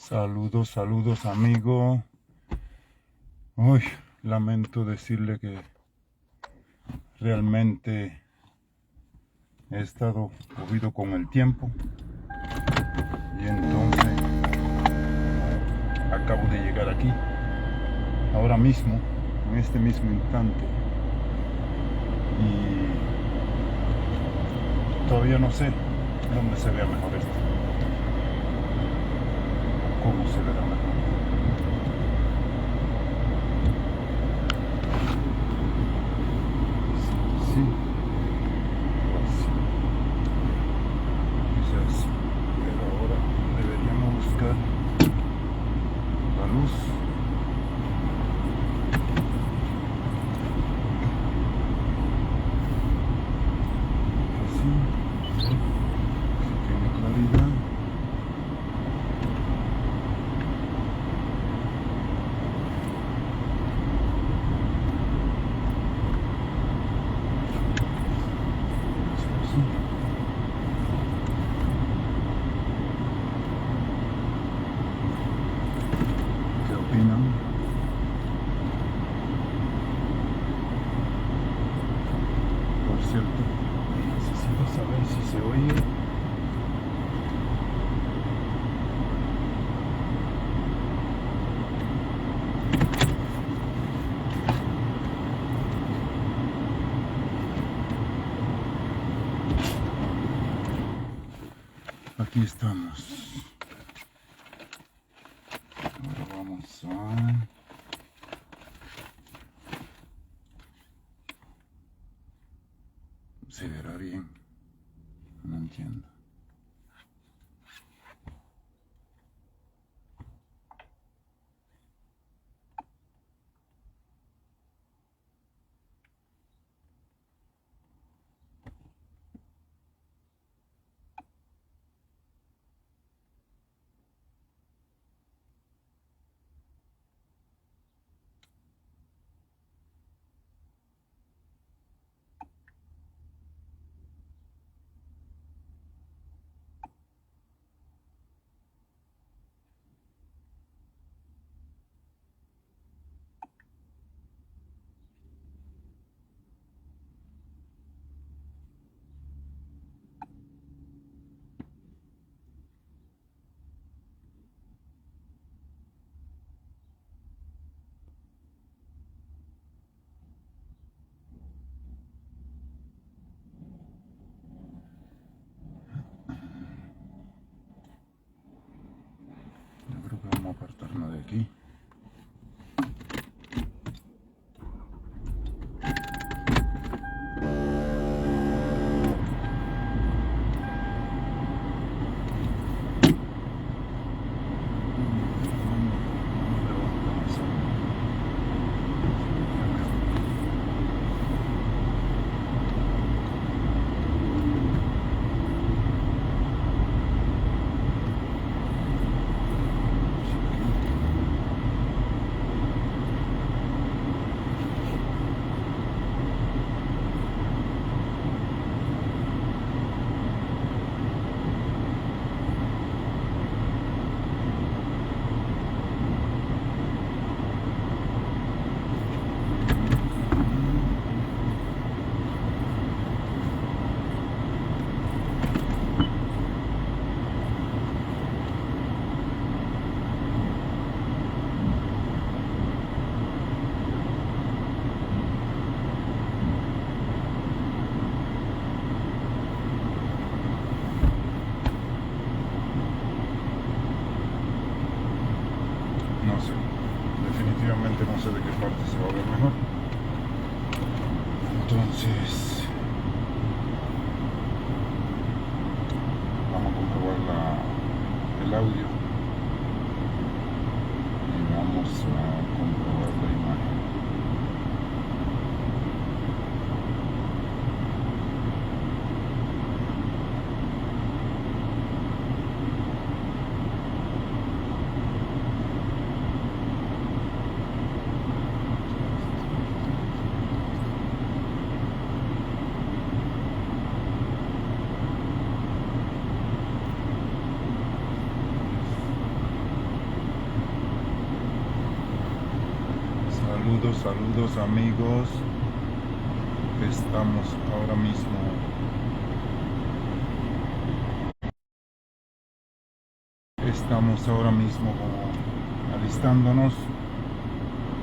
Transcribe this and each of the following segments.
Saludos, saludos amigo. Uy, lamento decirle que realmente he estado movido con el tiempo y entonces acabo de llegar aquí, ahora mismo, en este mismo instante, y todavía no sé dónde se vea mejor esto, cómo se verá mejor. Sí, pues, quizás, pero ahora deberíamos buscar la luz. Así, si tiene claridad. ¿Qué opinan? Por cierto, necesito saber si se oye. Aquí estamos. Ahora vamos a... ¿Se verá bien? No entiendo. Yo creo que vamos a apartarnos de aquí. No sé, definitivamente no sé de qué parte se va a ver mejor. Entonces, vamos a comprobar el audio y vamos a comprobar la imagen. Saludos, saludos amigos. Estamos ahora mismo alistándonos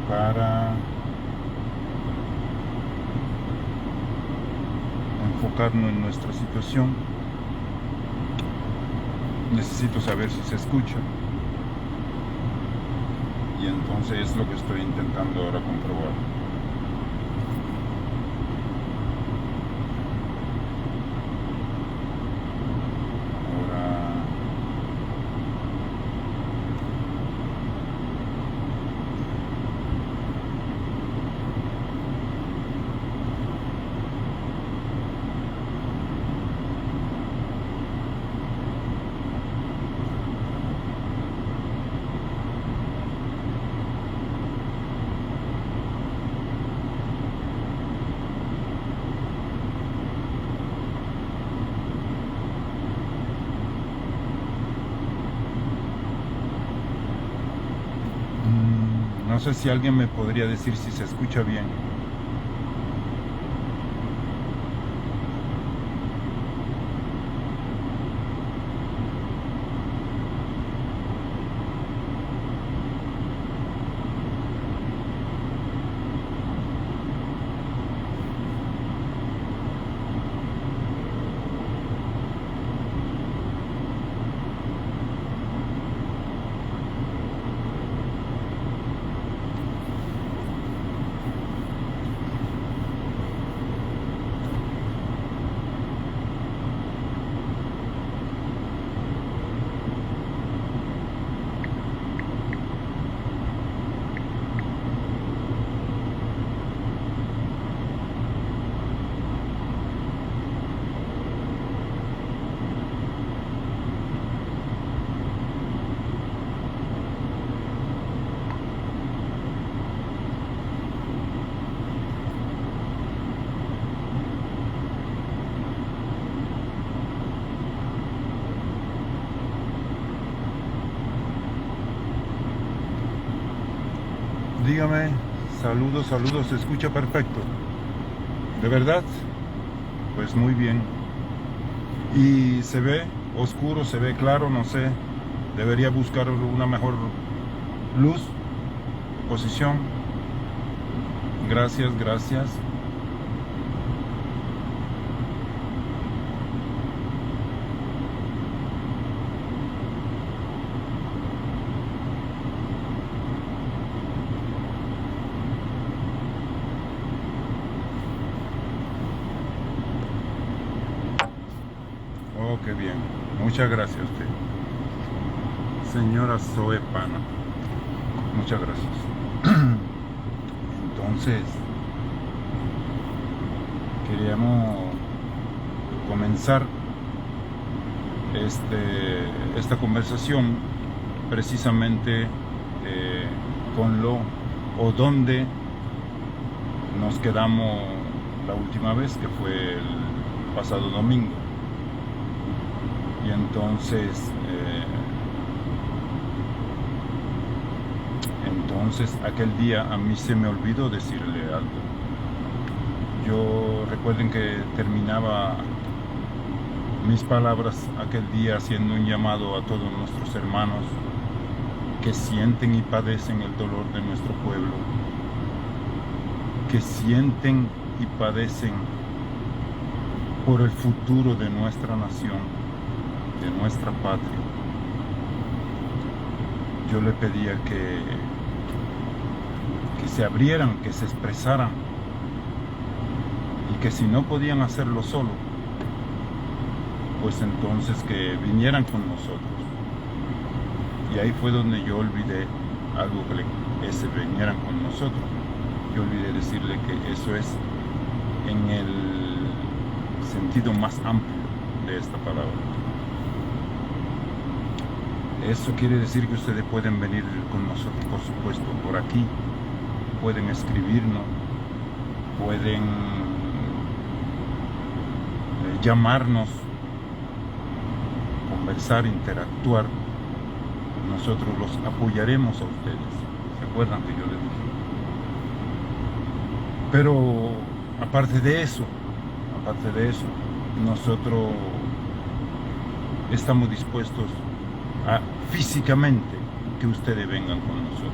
para enfocarnos en nuestra situación. Necesito saber si se escucha. Y entonces es lo que estoy intentando ahora comprobar. No sé si alguien me podría decir si se escucha bien. Dígame, saludos, saludos, se escucha perfecto. ¿De verdad? Pues muy bien. ¿Y se ve oscuro, se ve claro? No sé. Debería buscar una mejor luz, posición. Gracias, gracias. Oh, qué bien. Muchas gracias a usted. Señora Zoe Pana. Muchas gracias. Entonces, queríamos comenzar esta conversación precisamente con lo o donde nos quedamos la última vez, que fue el pasado domingo. Y entonces aquel día a mí se me olvidó decirle algo. Yo recuerden que terminaba mis palabras aquel día haciendo un llamado a todos nuestros hermanos que sienten y padecen el dolor de nuestro pueblo, que sienten y padecen por el futuro de nuestra nación, de nuestra patria. Yo le pedía que se abrieran, que se expresaran, y que si no podían hacerlo solo, pues entonces que vinieran con nosotros. Y ahí fue donde yo olvidé algo, que se vinieran con nosotros. Yo olvidé decirle que eso es en el sentido más amplio de esta palabra. Eso quiere decir que ustedes pueden venir con nosotros, por supuesto, por aquí. Pueden escribirnos, pueden llamarnos, conversar, interactuar. Nosotros los apoyaremos a ustedes. ¿Se acuerdan que yo les dije? Pero aparte de eso, nosotros estamos dispuestos a físicamente que ustedes vengan con nosotros.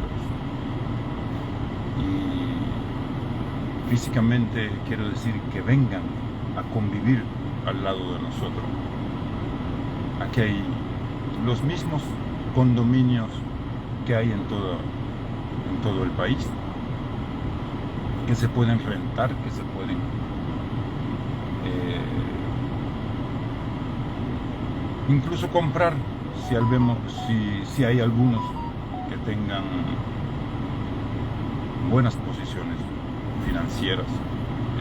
Y físicamente quiero decir que vengan a convivir al lado de nosotros. Aquí hay los mismos condominios que hay en todo el país, que se pueden rentar, que se pueden incluso comprar si hay algunos que tengan buenas posiciones financieras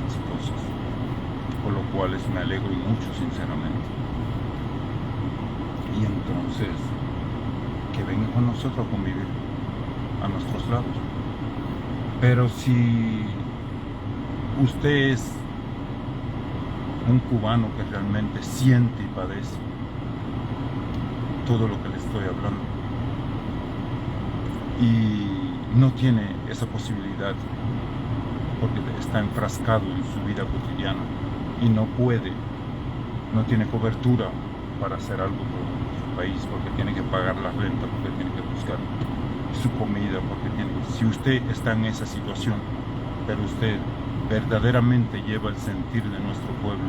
exitosas, por lo cual me alegro mucho, sinceramente. Y entonces que vengan con nosotros a convivir a nuestros lados. Pero si usted es un cubano que realmente siente y padece todo lo que le estoy hablando y no tiene esa posibilidad porque está enfrascado en su vida cotidiana y no tiene cobertura para hacer algo por su país, porque tiene que pagar la renta, porque tiene que buscar su comida, si usted está en esa situación, pero usted verdaderamente lleva el sentir de nuestro pueblo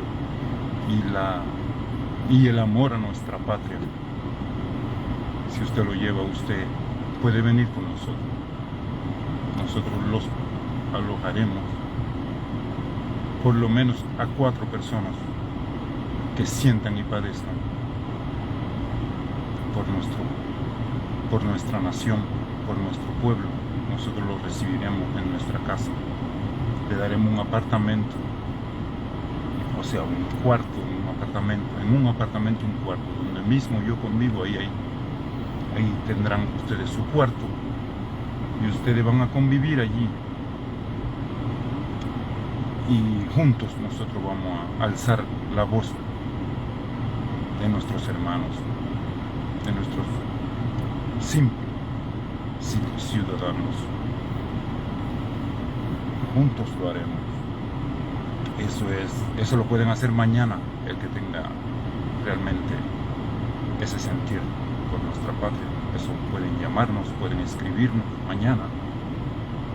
y el amor a nuestra patria, si usted lo lleva, usted puede venir con nosotros. Nosotros los alojaremos por lo menos a 4 personas que sientan y padezcan por nuestra nación, por nuestro pueblo. Nosotros los recibiremos en nuestra casa, le daremos un apartamento, o sea, un cuarto, en un apartamento un cuarto, donde mismo yo convivo, ahí tendrán ustedes su cuarto y ustedes van a convivir allí, y juntos nosotros vamos a alzar la voz de nuestros hermanos, de nuestros simples ciudadanos. Juntos lo haremos. Eso lo pueden hacer mañana, el que tenga realmente ese sentir por nuestra patria. Eso pueden llamarnos, pueden escribirnos mañana.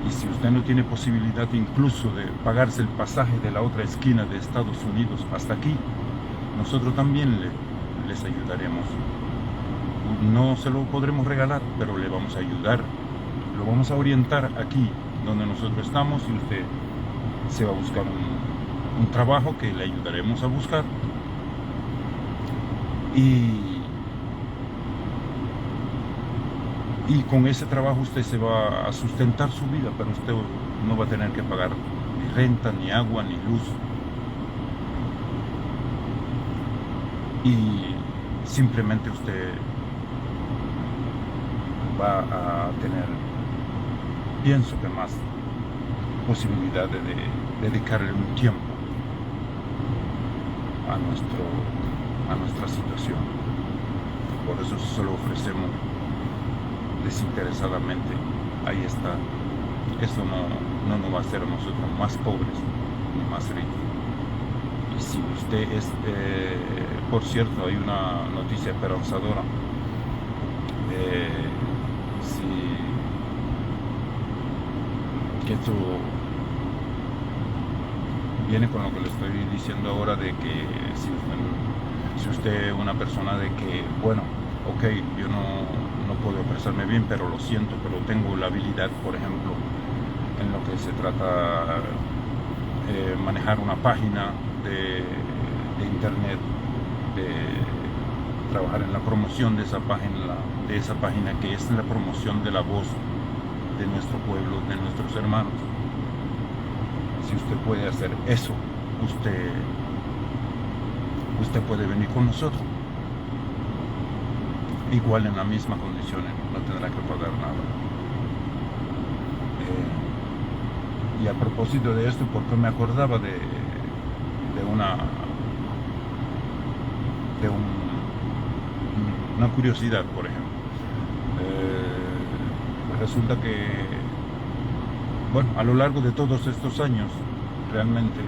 Y si usted no tiene posibilidad incluso de pagarse el pasaje de la otra esquina de Estados Unidos hasta aquí, nosotros también les ayudaremos. No se lo podremos regalar, pero le vamos a ayudar. Lo vamos a orientar aquí donde nosotros estamos, y usted se va a buscar un trabajo que le ayudaremos a buscar. Y con ese trabajo usted se va a sustentar su vida, pero usted no va a tener que pagar ni renta, ni agua, ni luz. Y simplemente usted va a tener, pienso que más posibilidad de dedicarle un tiempo a nuestra situación. Por eso se lo ofrecemos desinteresadamente. Ahí está. Eso no nos va a hacer a nosotros más pobres ni más ricos. Y si usted es, por cierto, hay una noticia esperanzadora. Que esto viene con lo que le estoy diciendo ahora, de que si usted es una persona de que, bueno, ok, yo no puedo expresarme bien, pero lo siento, pero tengo la habilidad, por ejemplo, en lo que se trata manejar una página de internet, de trabajar en la promoción de esa página que es la promoción de la voz de nuestro pueblo, de nuestros hermanos. Si usted puede hacer eso, usted puede venir con nosotros. Igual en las mismas condiciones, no tendrá que pagar nada. Y a propósito de esto, porque me acordaba de una curiosidad, por ejemplo. Resulta que, bueno, a lo largo de todos estos años, realmente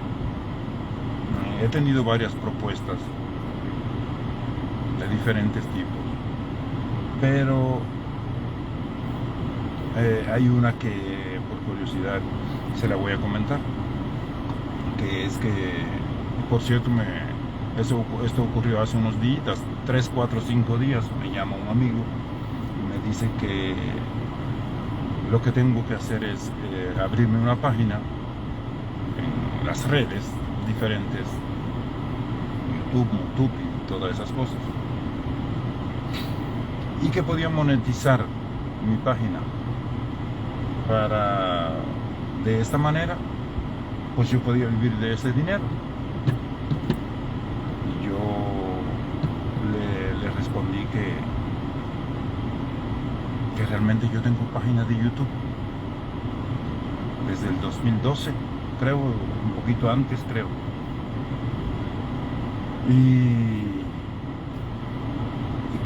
he tenido varias propuestas de diferentes tipos, pero hay una que por curiosidad se la voy a comentar, que es que, por cierto, esto ocurrió hace unos días, 3, 4, 5 días. Me llama un amigo y me dice que lo que tengo que hacer es abrirme una página en las redes diferentes, YouTube y todas esas cosas, y que podía monetizar mi página para, de esta manera, pues yo podía vivir de ese dinero. Y yo le respondí que realmente yo tengo página de YouTube desde el 2012, creo, un poquito antes, creo. Y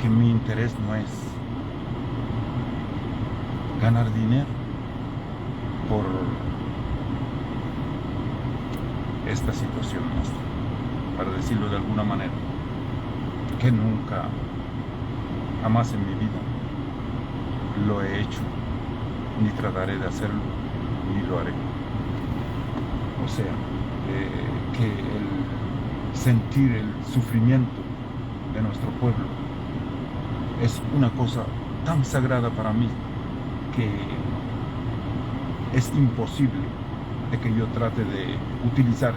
que mi interés no es ganar dinero por esta situación nuestra, para decirlo de alguna manera, que nunca, jamás en mi vida lo he hecho, ni trataré de hacerlo, ni lo haré. O sea, que el sentir el sufrimiento de nuestro pueblo es una cosa tan sagrada para mí que es imposible de que yo trate de utilizar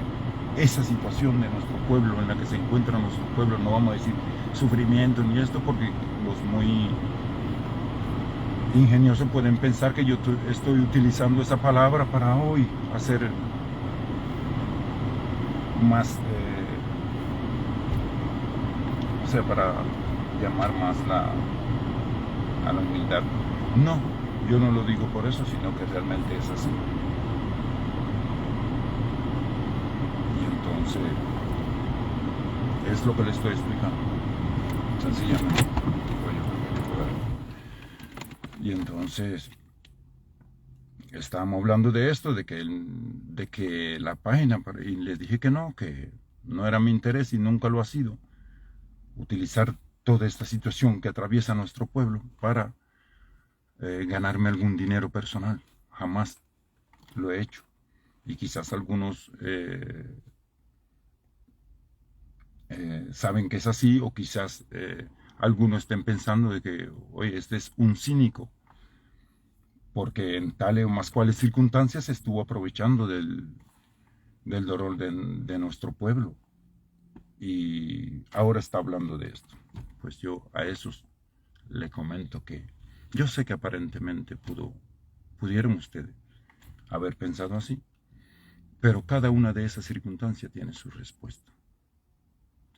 esa situación de nuestro pueblo, en la que se encuentra nuestro pueblo, no vamos a decir sufrimiento ni esto, porque los muy ingeniosos pueden pensar que yo estoy utilizando esa palabra para hoy hacer más, o sea, para llamar más a la humildad. No, yo no lo digo por eso, sino que realmente es así. Y entonces es lo que le estoy explicando, sencillamente. Y entonces estábamos hablando de esto, de que la página, y les dije que no era mi interés y nunca lo ha sido, utilizar toda esta situación que atraviesa nuestro pueblo para ganarme algún dinero personal. Jamás lo he hecho. Y quizás algunos saben que es así, o quizás algunos estén pensando de que, oye, este es un cínico, porque en tales o más cuales circunstancias estuvo aprovechando del dolor de nuestro pueblo, y ahora está hablando de esto. Pues yo a esos le comento que yo sé que aparentemente pudieron ustedes haber pensado así, pero cada una de esas circunstancias tiene su respuesta,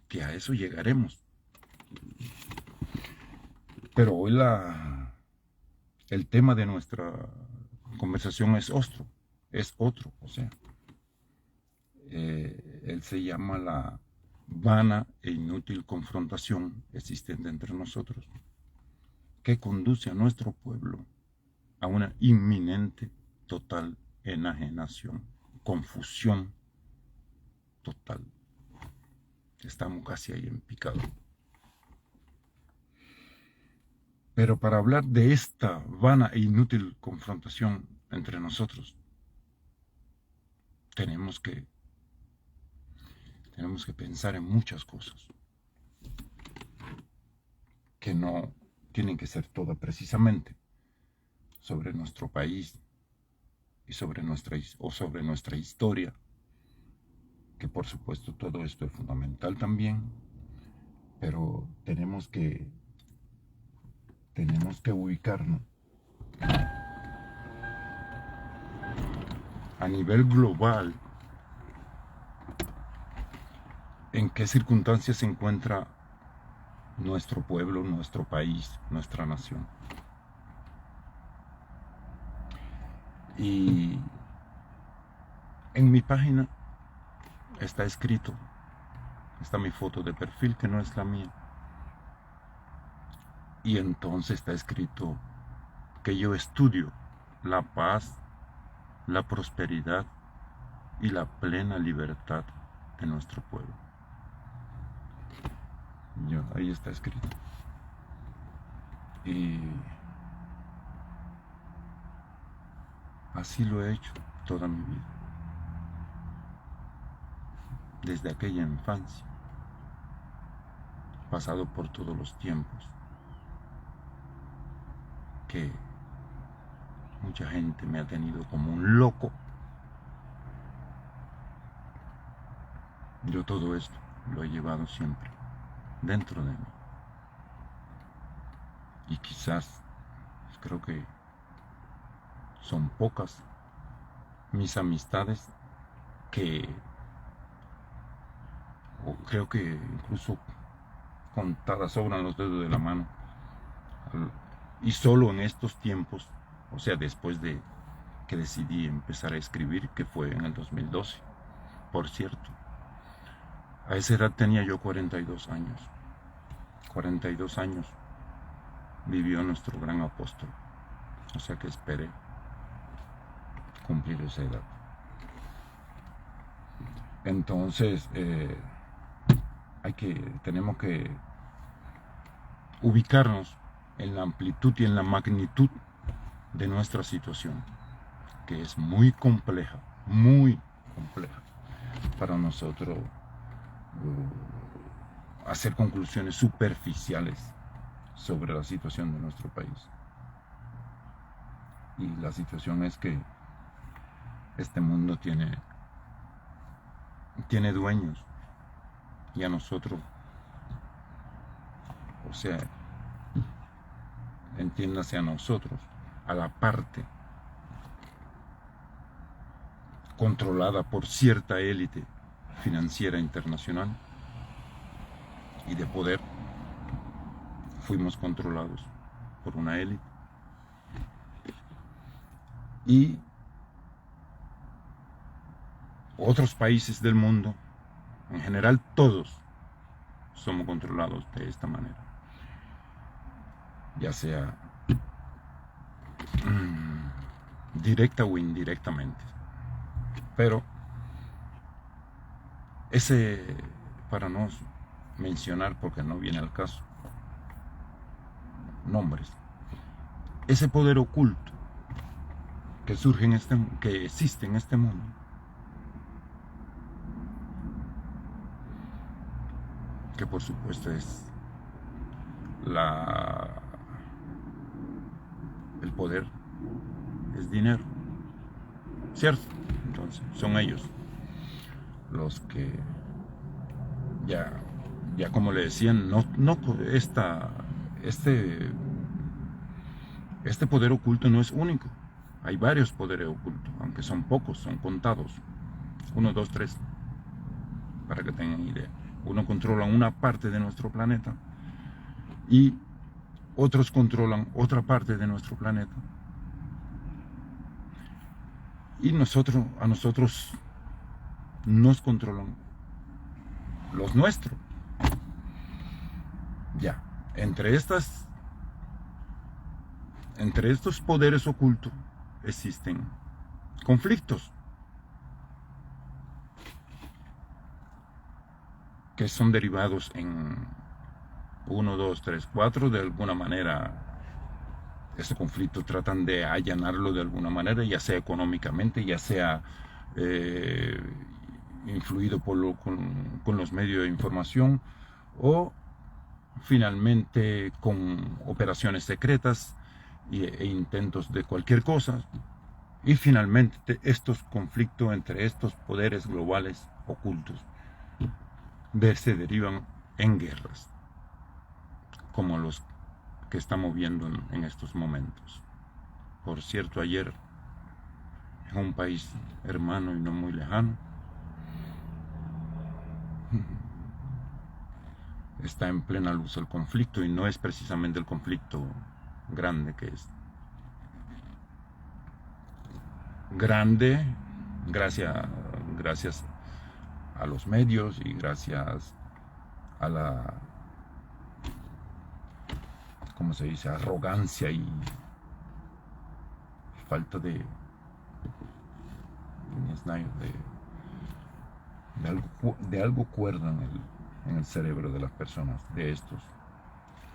que a eso llegaremos. Pero hoy el tema de nuestra conversación es otro, o sea, él se llama la vana e inútil confrontación existente entre nosotros, que conduce a nuestro pueblo a una inminente, total enajenación, confusión total. Estamos casi ahí en picado. Pero para hablar de esta vana e inútil confrontación entre nosotros, tenemos que pensar en muchas cosas, que no tienen que ser todas precisamente sobre nuestro país y sobre nuestra historia, que por supuesto todo esto es fundamental también, pero tenemos que ubicarnos a nivel global en qué circunstancias se encuentra nuestro pueblo, nuestro país, nuestra nación. Y en mi página está escrito, está mi foto de perfil, que no es la mía, y entonces está escrito que yo estudio la paz, la prosperidad y la plena libertad de nuestro pueblo. Ahí está escrito. Y así lo he hecho toda mi vida, desde aquella infancia, pasado por todos los tiempos, que mucha gente me ha tenido como un loco. Yo todo esto lo he llevado siempre dentro de mí. Y quizás, creo que son pocas mis amistades que, o creo que incluso contadas sobran los dedos de la mano. Y solo en estos tiempos, o sea, después de que decidí empezar a escribir, que fue en el 2012, por cierto. A esa edad tenía yo 42 años. 42 años vivió nuestro gran apóstol. O sea que esperé cumplir esa edad. Entonces, tenemos que ubicarnos en la amplitud y en la magnitud de nuestra situación, que es muy compleja para nosotros hacer conclusiones superficiales sobre la situación de nuestro país. Y la situación es que este mundo tiene dueños, y a nosotros, o sea, entiéndase a nosotros, a la parte controlada por cierta élite financiera internacional y de poder, fuimos controlados por una élite. Y otros países del mundo, en general todos, somos controlados de esta manera, ya sea directa o indirectamente. Pero para no mencionar, porque no viene al caso, nombres, ese poder oculto que surge que existe en este mundo, que por supuesto es el poder, es dinero, ¿cierto? Entonces son ellos los que ya como le decían, este poder oculto no es único. Hay varios poderes ocultos, aunque son pocos, son contados. 1, 2, 3, para que tengan idea. Uno controla una parte de nuestro planeta y otros controlan otra parte de nuestro planeta. Y a nosotros nos controlan los nuestros. Ya, entre estos poderes ocultos existen conflictos que son derivados en 1, 2, 3, 4, de alguna manera. Ese conflicto tratan de allanarlo de alguna manera, ya sea económicamente, ya sea influido con los medios de información, o finalmente con operaciones secretas e intentos de cualquier cosa. Y finalmente estos conflictos entre estos poderes globales ocultos se derivan en guerras, como los que estamos viendo en estos momentos. Por cierto, ayer, en un país hermano y no muy lejano, está en plena luz el conflicto, y no es precisamente el conflicto grande, que es grande gracias a los medios y gracias a la, ¿cómo se dice?, arrogancia y falta de de algo cuerdo en el cerebro de las personas, de estos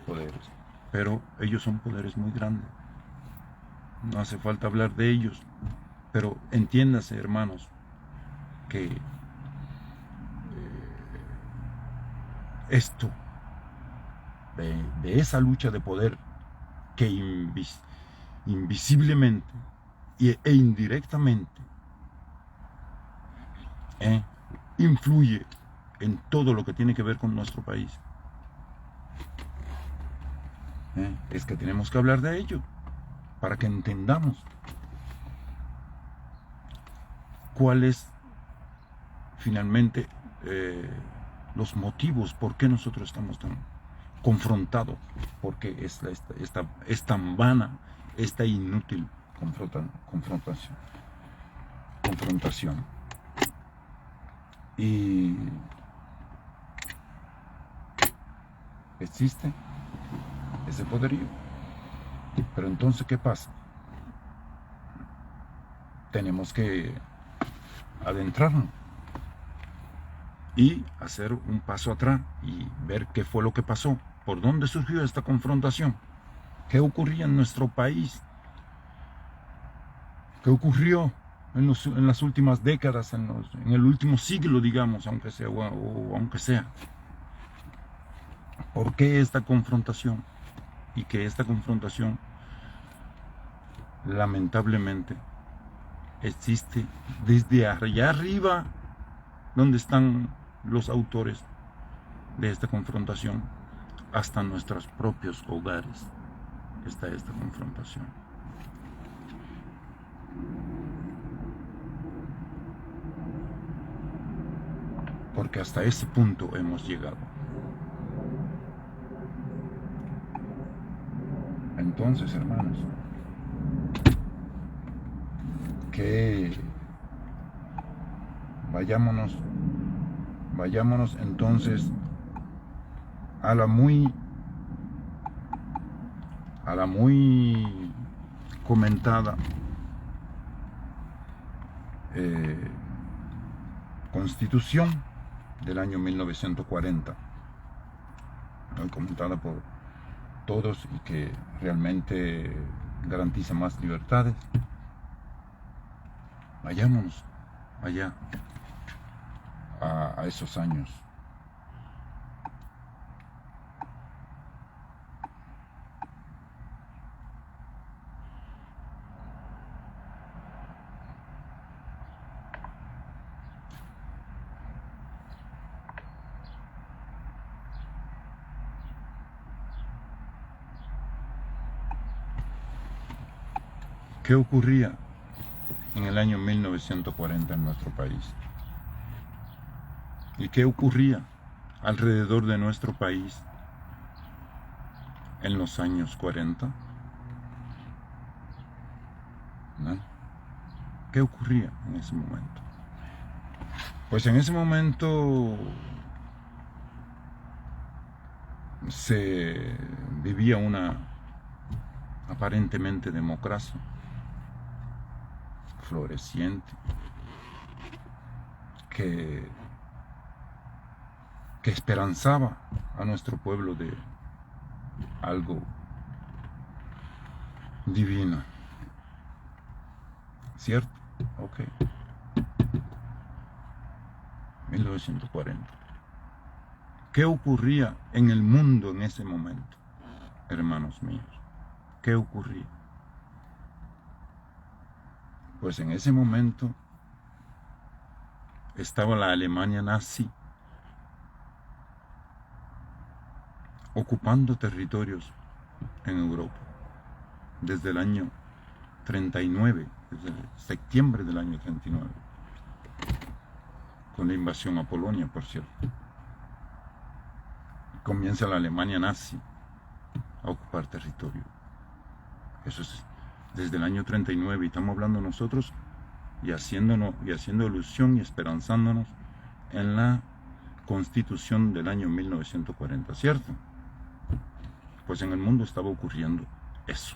poderes. Pero ellos son poderes muy grandes. No hace falta hablar de ellos. Pero entiéndase, hermanos, que esto, de esa lucha de poder que invisiblemente e indirectamente influye en todo lo que tiene que ver con nuestro país, es que tenemos que hablar de ello para que entendamos cuál es finalmente los motivos por qué nosotros estamos tan confrontados, porque es tan vana esta inútil confrontación. Y existe ese poderío. Pero entonces, ¿qué pasa? Tenemos que adentrarnos y hacer un paso atrás y ver qué fue lo que pasó, por dónde surgió esta confrontación, qué ocurría en nuestro país, qué ocurrió en las últimas décadas, en el último siglo, digamos, aunque sea. ¿Por qué esta confrontación? Y que esta confrontación, lamentablemente, existe desde allá arriba, donde están los autores de esta confrontación, hasta nuestros propios hogares está esta confrontación. Porque hasta ese punto hemos llegado. Entonces, hermanos, que vayámonos entonces a la muy comentada Constitución del año 1940, muy comentada por todos y que realmente garantiza más libertades. Vayámonos allá a esos años. ¿Qué ocurría en el año 1940 en nuestro país? ¿Y qué ocurría alrededor de nuestro país en los años 40? ¿No? ¿Qué ocurría en ese momento? Pues en ese momento se vivía una aparentemente democracia floreciente que esperanzaba a nuestro pueblo de algo divino. ¿Cierto? Ok. 1940. ¿Qué ocurría en el mundo en ese momento, hermanos míos? ¿Qué ocurría? Pues en ese momento estaba la Alemania nazi ocupando territorios en Europa desde el año 39, desde septiembre del año 39, con la invasión a Polonia, por cierto. Comienza la Alemania nazi a ocupar territorio. Eso es desde el año 39, y estamos hablando nosotros y haciendo ilusión y esperanzándonos en la Constitución del año 1940, ¿cierto? Pues en el mundo estaba ocurriendo eso.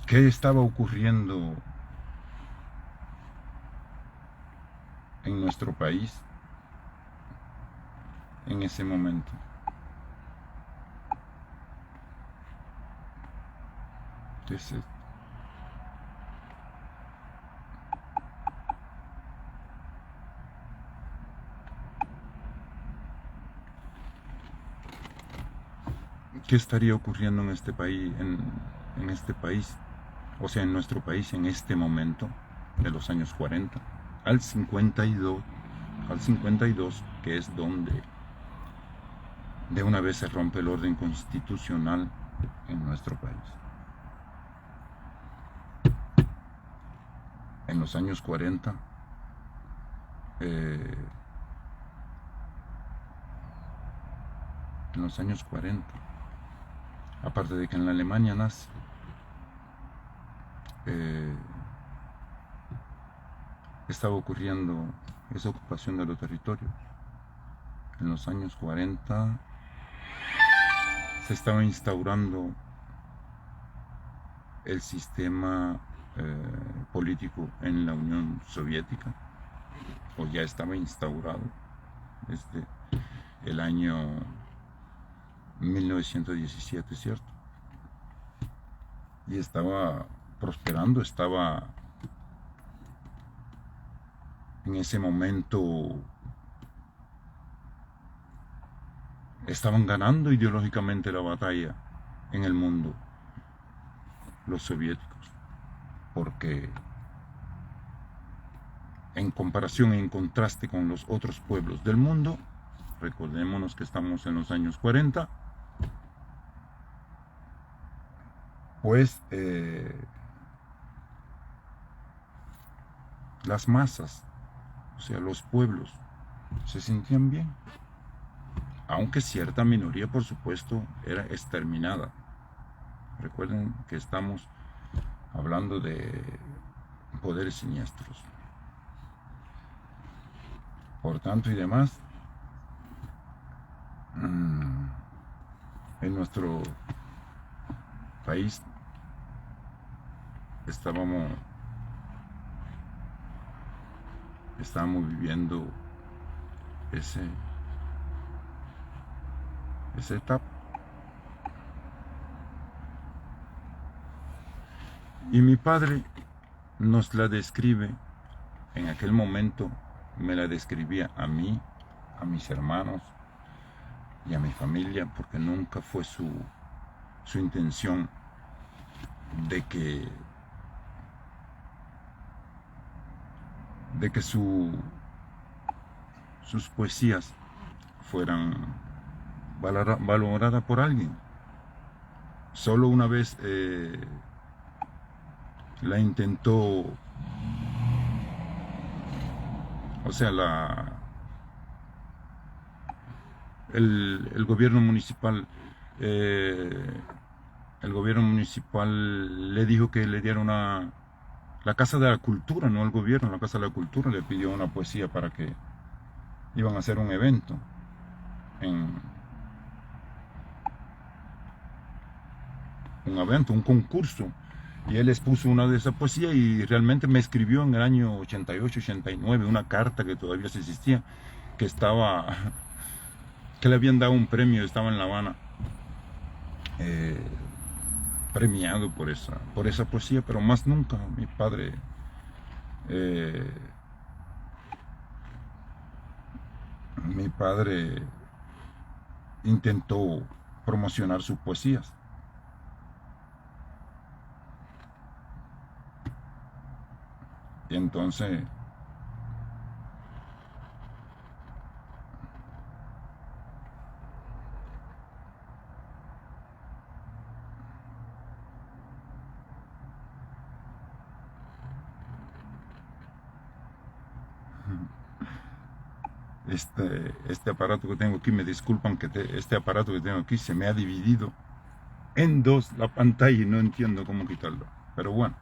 ¿Qué estaba ocurriendo en nuestro país en ese momento. Entonces, ¿qué estaría ocurriendo en este país, en este país, o sea, en nuestro país en este momento de los años 40 al 52, que es donde de una vez se rompe el orden constitucional en nuestro país? En los años 40, aparte de que en la Alemania nazi, estaba ocurriendo esa ocupación de los territorios. En los años 40 se estaba instaurando el sistema político en la Unión Soviética, o ya estaba instaurado desde el año 1917, ¿cierto? Y estaba prosperando, estaba en ese momento, estaban ganando ideológicamente la batalla en el mundo los soviéticos, porque en comparación, en contraste con los otros pueblos del mundo, recordémonos que estamos en los años 40, pues las masas, o sea, los pueblos, se sentían bien, aunque cierta minoría, por supuesto, era exterminada. Recuerden que estamos hablando de poderes siniestros. Por tanto y demás, en nuestro país estábamos viviendo esa etapa. Y mi padre nos la describe, en aquel momento me la describía a mí, a mis hermanos y a mi familia, porque nunca fue su intención de que sus poesías fueran valoradas por alguien. Solo una vez la intentó, o sea, el gobierno municipal, le dijo que le diera la Casa de la Cultura, no el gobierno, la Casa de la Cultura le pidió una poesía para que iban a hacer un evento un concurso, y él les puso una de esas poesías, y realmente me escribió en el año 88, 89 una carta que todavía se existía, que le habían dado un premio, estaba en La Habana, premiado por esa poesía, pero más nunca mi padre intentó promocionar sus poesías. Y entonces este aparato que tengo aquí, me disculpan que este aparato que tengo aquí se me ha dividido en dos la pantalla y no entiendo cómo quitarlo, pero bueno,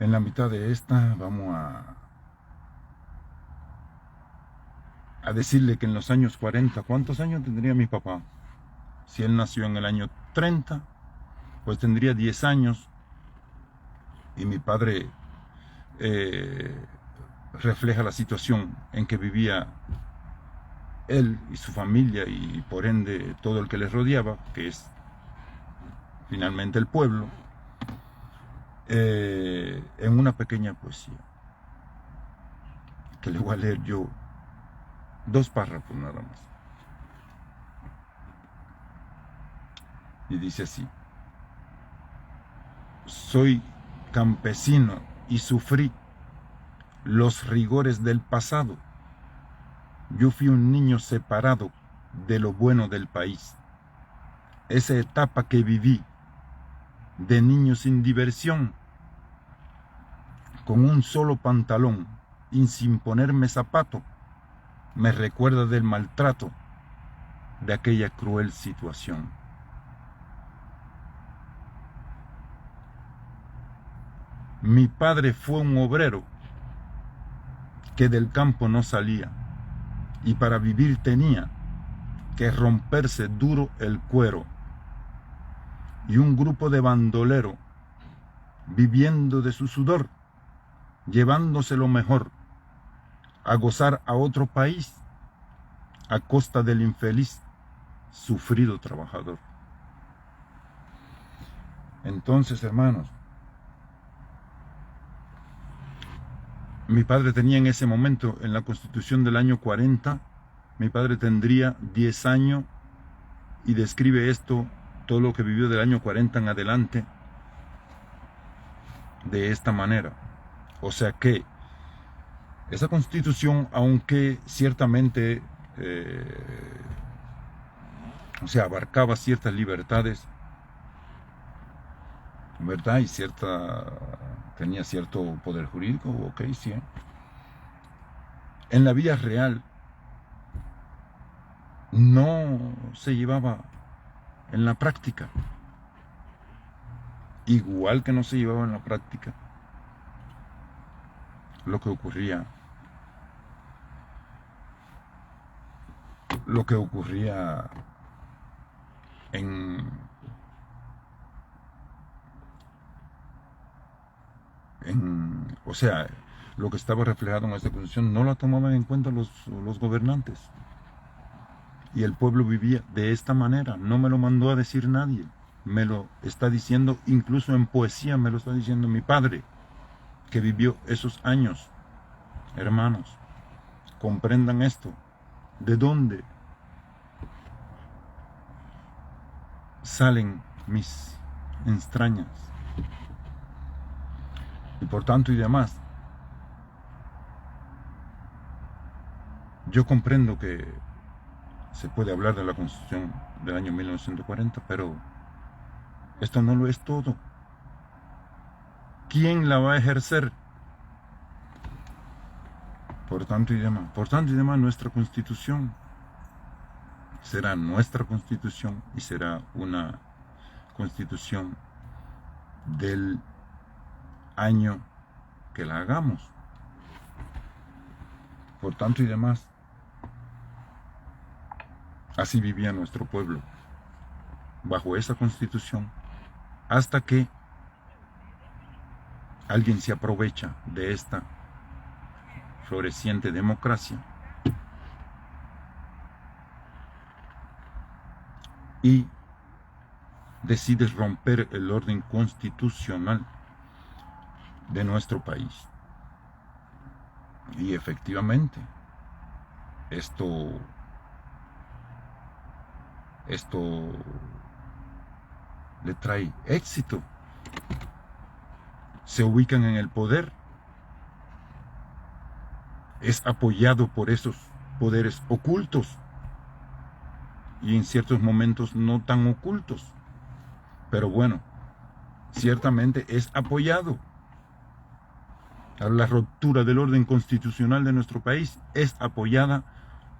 en la mitad de esta vamos a decirle que en los años 40, ¿cuántos años tendría mi papá? Si él nació en el año 30, pues tendría 10 años, y mi padre refleja la situación en que vivía él y su familia y por ende todo el que les rodeaba, que es finalmente el pueblo, en una pequeña poesía que le voy a leer yo 2 párrafos nada más. Y dice así: soy campesino y sufrí los rigores del pasado. Yo fui un niño separado de lo bueno del país. Esa etapa que viví de niño sin diversión, con un solo pantalón y sin ponerme zapato, me recuerda del maltrato de aquella cruel situación. Mi padre fue un obrero que del campo no salía y para vivir tenía que romperse duro el cuero, y un grupo de bandoleros viviendo de su sudor, llevándose lo mejor, a gozar a otro país a costa del infeliz, sufrido trabajador. Entonces, hermanos, mi padre tenía en ese momento, en la Constitución del año 40, mi padre tendría 10 años y describe esto, todo lo que vivió del año 40 en adelante, de esta manera. O sea que esa Constitución, aunque ciertamente abarcaba ciertas libertades, ¿verdad? Y tenía cierto poder jurídico, ok, sí. En la vida real no se llevaba en la práctica. Igual que no se llevaba en la práctica lo que ocurría o sea, lo que estaba reflejado en esta Constitución no la tomaban en cuenta los gobernantes. Y el pueblo vivía de esta manera. No me lo mandó a decir nadie. Me lo está diciendo, incluso en poesía me lo está diciendo mi padre, que vivió esos años. Hermanos, comprendan esto. ¿De dónde salen mis entrañas? Y por tanto y demás, yo comprendo que se puede hablar de la Constitución del año 1940, pero esto no lo es todo. ¿Quién la va a ejercer? Por tanto y demás, nuestra Constitución será nuestra Constitución y será una Constitución del año que la hagamos. Por tanto y demás, así vivía nuestro pueblo, bajo esa Constitución, hasta que alguien se aprovecha de esta floreciente democracia y decide romper el orden constitucional de nuestro país. Y efectivamente, esto le trae éxito. Se ubican en el poder. Es apoyado por esos poderes ocultos y en ciertos momentos no tan ocultos. Pero bueno, ciertamente es apoyado. La ruptura del orden constitucional de nuestro país es apoyada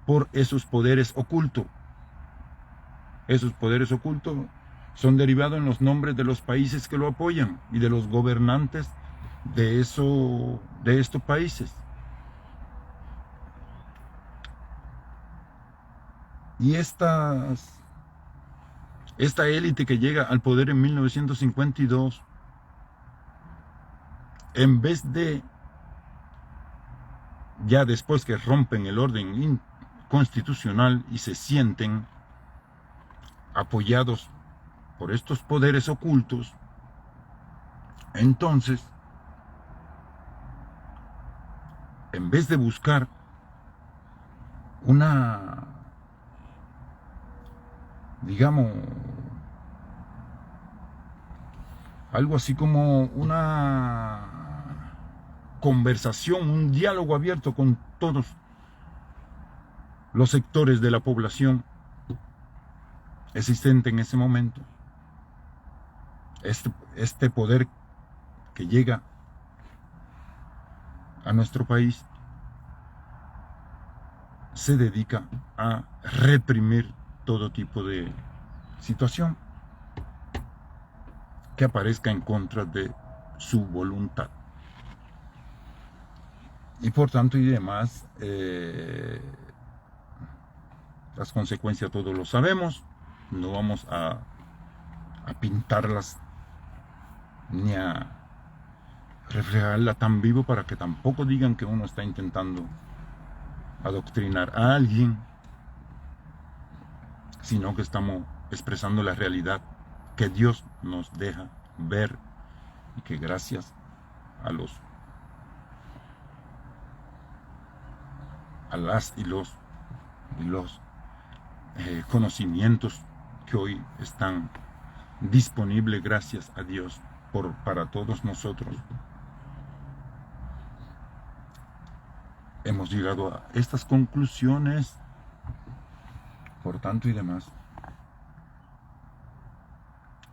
por esos poderes ocultos. Esos poderes ocultos son derivados en los nombres de los países que lo apoyan y de los gobernantes de estos países. Y esta élite que llega al poder en 1952, en vez de ya después que rompen el orden constitucional y se sienten apoyados por estos poderes ocultos, entonces, en vez de buscar una, digamos, algo así como una conversación, un diálogo abierto con todos los sectores de la población existente en ese momento, este poder que llega a nuestro país se dedica a reprimir todo tipo de situación que aparezca en contra de su voluntad. Y por tanto y demás, las consecuencias todos lo sabemos, no vamos a pintarlas ni a reflejarla tan vivo para que tampoco digan que uno está intentando adoctrinar a alguien, sino que estamos expresando la realidad que Dios nos deja ver y que gracias a las y los conocimientos que hoy están disponibles, gracias a Dios, para todos nosotros, hemos llegado a estas conclusiones. Por tanto y demás,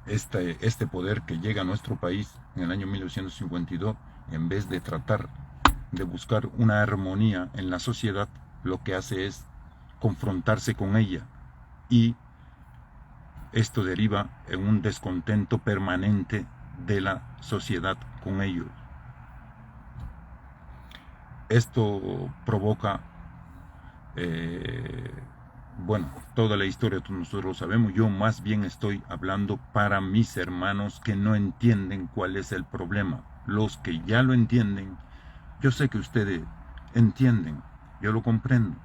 este poder que llega a nuestro país en el año 1952, en vez de tratar de buscar una armonía en la sociedad, lo que hace es confrontarse con ella, y esto deriva en un descontento permanente de la sociedad con ellos. Esto provoca, bueno, toda la historia nosotros lo sabemos. Yo más bien estoy hablando para mis hermanos que no entienden cuál es el problema. Los que ya lo entienden, yo sé que ustedes entienden, yo lo comprendo.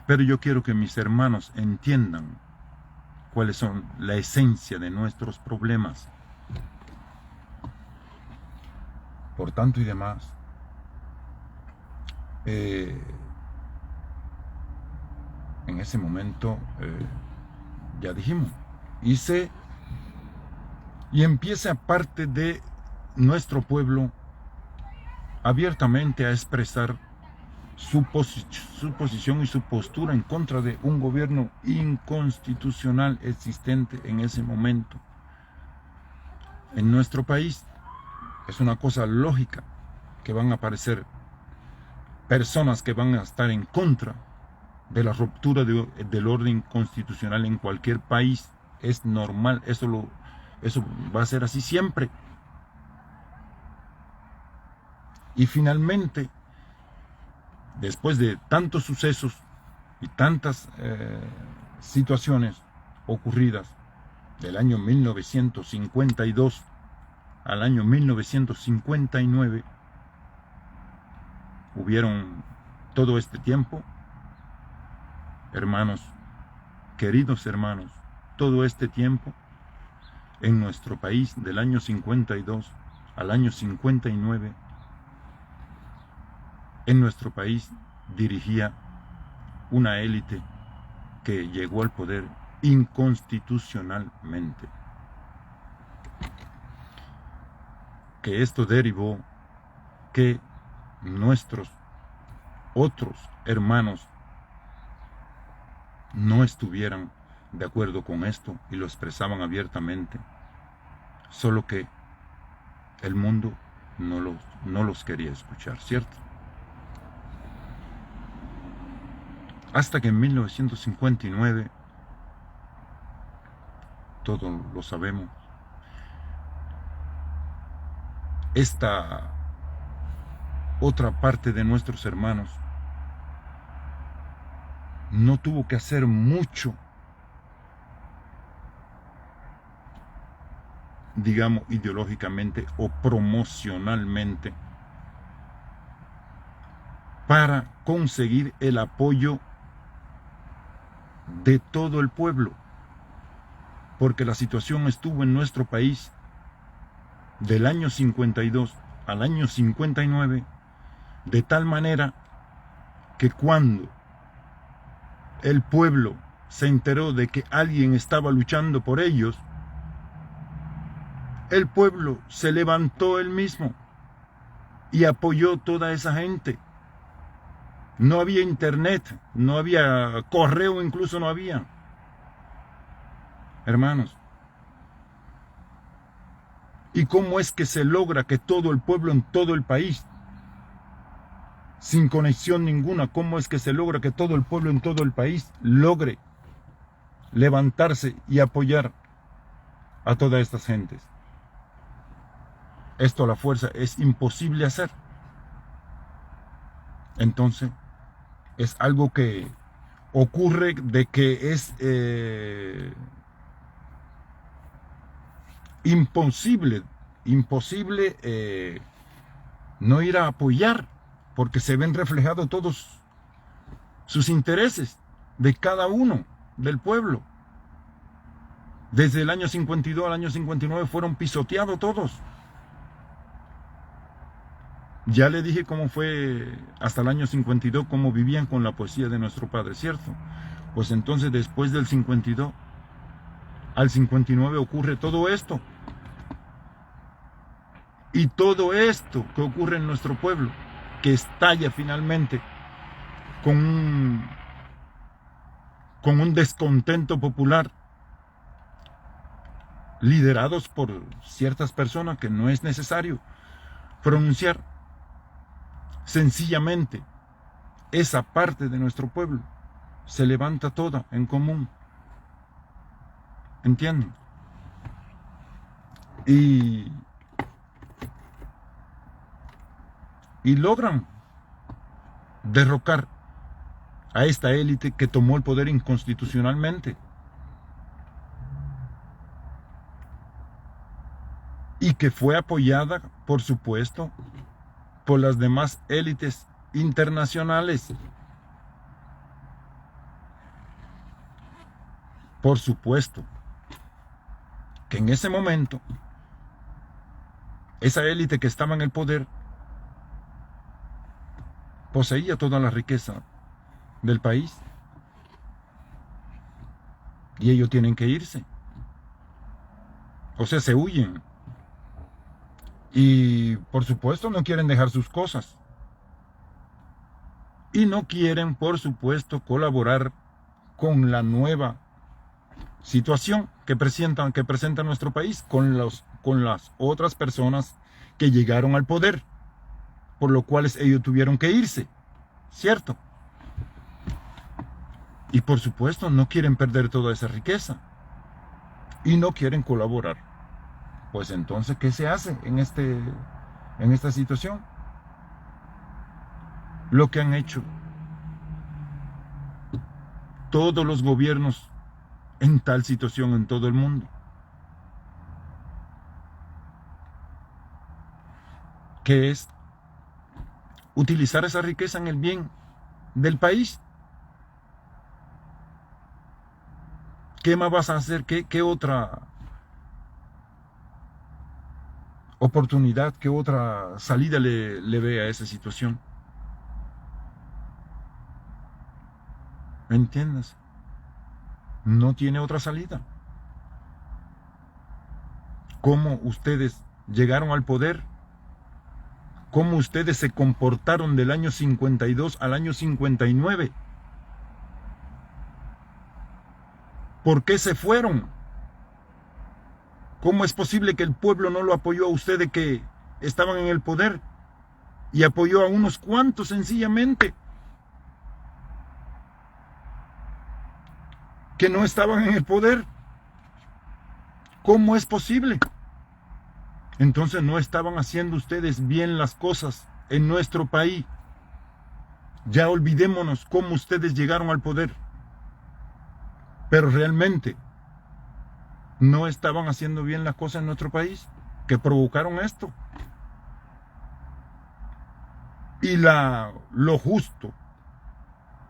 Pero yo quiero que mis hermanos entiendan cuáles son la esencia de nuestros problemas. Por tanto y demás, en ese momento, ya dijimos, y empieza parte de nuestro pueblo abiertamente a expresar su posición y su postura en contra de un gobierno inconstitucional existente en ese momento en nuestro país. Es una cosa lógica que van a aparecer personas que van a estar en contra de la ruptura del orden constitucional en cualquier país. Es normal, eso va a ser así siempre. Y finalmente, después de tantos sucesos y tantas situaciones ocurridas del año 1952 al año 1959, hubieron todo este tiempo, hermanos, queridos hermanos, todo este tiempo en nuestro país, del año 52 al año 59, en nuestro país dirigía una élite que llegó al poder inconstitucionalmente. Que esto derivó que nuestros otros hermanos no estuvieran de acuerdo con esto y lo expresaban abiertamente, solo que el mundo no los quería escuchar, ¿cierto? Hasta que en 1959, todos lo sabemos, esta otra parte de nuestros hermanos no tuvo que hacer mucho, digamos, ideológicamente o promocionalmente, para conseguir el apoyo de todo el pueblo, porque la situación estuvo en nuestro país del año 52 al año 59 de tal manera que cuando el pueblo se enteró de que alguien estaba luchando por ellos, el pueblo se levantó él mismo y apoyó toda esa gente. No había internet, no había correo, incluso no había. Hermanos, ¿y cómo es que se logra que todo el pueblo en todo el país, sin conexión ninguna, cómo es que se logra que todo el pueblo en todo el país logre levantarse y apoyar a todas estas gentes? Esto a la fuerza es imposible hacer. Entonces, es algo que ocurre de que es imposible no ir a apoyar, porque se ven reflejados todos sus intereses de cada uno del pueblo. Desde el año 52 al año 59 fueron pisoteados todos. Ya le dije cómo fue hasta el año 52, cómo vivían con la poesía de nuestro padre, ¿cierto? Pues entonces después del 52 al 59 ocurre todo esto. Y todo esto que ocurre en nuestro pueblo, que estalla finalmente con un descontento popular, liderados por ciertas personas que no es necesario pronunciar. Sencillamente, esa parte de nuestro pueblo se levanta toda en común. ¿Entienden? Y logran derrocar a esta élite que tomó el poder inconstitucionalmente. Y que fue apoyada, por supuesto, por las demás élites internacionales. Por supuesto que en ese momento, esa élite que estaba en el poder poseía toda la riqueza del país. Y ellos tienen que irse. O sea, se huyen. Y por supuesto no quieren dejar sus cosas. Y no quieren, por supuesto, colaborar con la nueva situación que presenta nuestro país, con las otras personas que llegaron al poder, por lo cual ellos tuvieron que irse, ¿cierto? Y por supuesto no quieren perder toda esa riqueza y no quieren colaborar. Pues entonces, ¿qué se hace en esta situación? Lo que han hecho todos los gobiernos en tal situación en todo el mundo. Que es utilizar esa riqueza en el bien del país. ¿Qué más vas a hacer? ¿Qué otra oportunidad, qué otra salida le ve a esa situación? ¿Me entiendes? No tiene otra salida. ¿Cómo ustedes llegaron al poder? ¿Cómo ustedes se comportaron del año 52 al año 59? ¿Por qué se fueron? ¿Cómo es posible que el pueblo no lo apoyó a ustedes que estaban en el poder y apoyó a unos cuantos sencillamente que no estaban en el poder? ¿Cómo es posible? Entonces no estaban haciendo ustedes bien las cosas en nuestro país. Ya olvidémonos cómo ustedes llegaron al poder. Pero realmente no estaban haciendo bien las cosas en nuestro país que provocaron esto. y lo justo,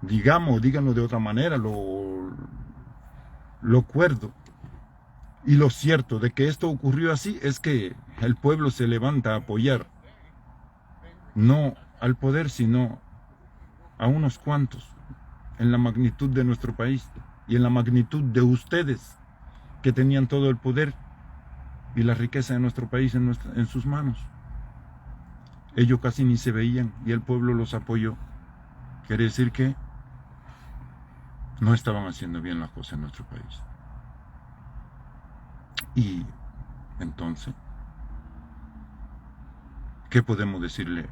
díganlo de otra manera, lo cuerdo y lo cierto de que esto ocurrió así es que el pueblo se levanta a apoyar no al poder, sino a unos cuantos, en la magnitud de nuestro país y en la magnitud de ustedes, que tenían todo el poder y la riqueza de nuestro país en sus manos. Ellos casi ni se veían y el pueblo los apoyó. Quiere decir que no estaban haciendo bien las cosas en nuestro país. Y entonces, ¿qué podemos decirle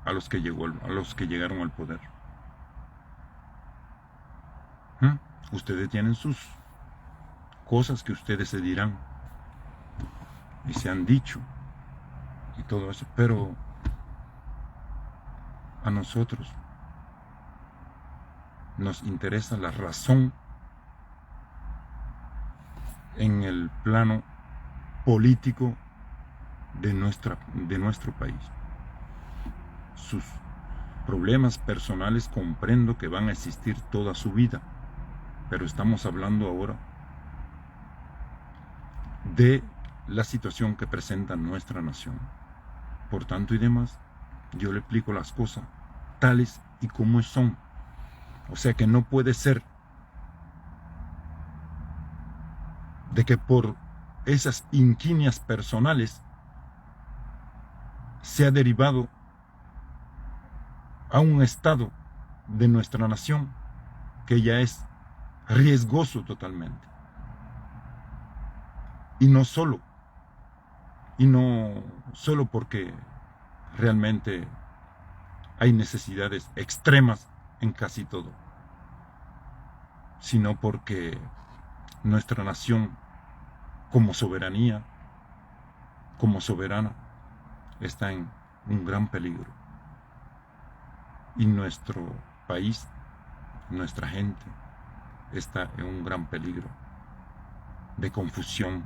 a los que llegaron al poder? Ustedes tienen sus cosas que ustedes se dirán y se han dicho y todo eso, pero a nosotros nos interesa la razón en el plano político de nuestro país. Sus problemas personales comprendo que van a existir toda su vida, pero estamos hablando ahora de la situación que presenta nuestra nación. Por tanto y demás, yo le explico las cosas tales y como son. O sea que no puede ser de que por esas inquinias personales se ha derivado a un estado de nuestra nación que ya es riesgoso totalmente. Y no solo porque realmente hay necesidades extremas en casi todo, sino porque nuestra nación como soberanía, como soberana, está en un gran peligro. Y nuestro país, nuestra gente, está en un gran peligro de confusión,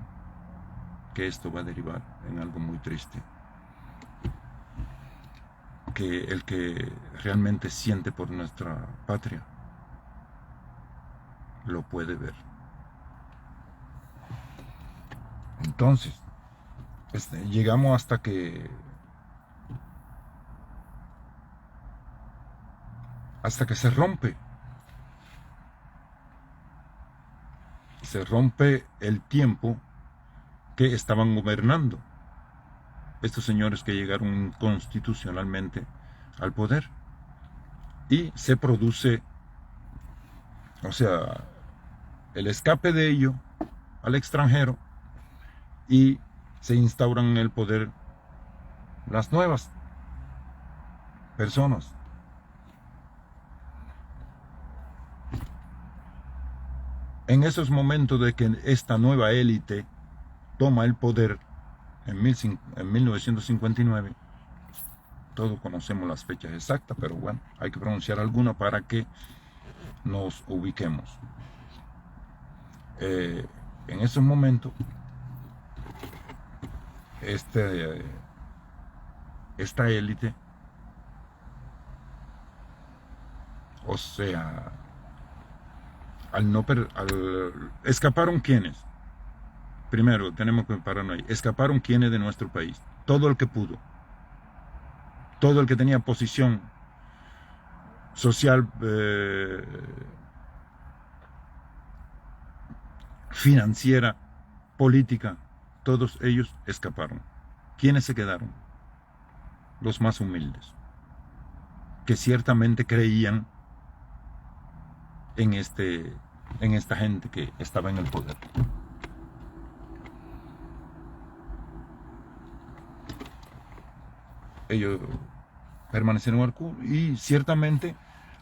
que esto va a derivar en algo muy triste. Que el que realmente siente por nuestra patria lo puede ver. Entonces, llegamos hasta que se rompe el tiempo que estaban gobernando estos señores que llegaron constitucionalmente al poder, y se produce, o sea, el escape de ellos al extranjero, y se instauran en el poder las nuevas personas. En esos momentos de que esta nueva élite toma el poder en 1959, todos conocemos las fechas exactas, pero bueno, hay que pronunciar alguna para que nos ubiquemos. En esos momentos, esta élite, o sea, escaparon quienes. Primero tenemos que pararnos ahí. Escaparon quienes de nuestro país. Todo el que pudo. Todo el que tenía posición social, financiera, política, todos ellos escaparon. ¿Quiénes se quedaron? Los más humildes, que ciertamente creían en esta gente que estaba en el poder. Ellos permanecieron al culo, y ciertamente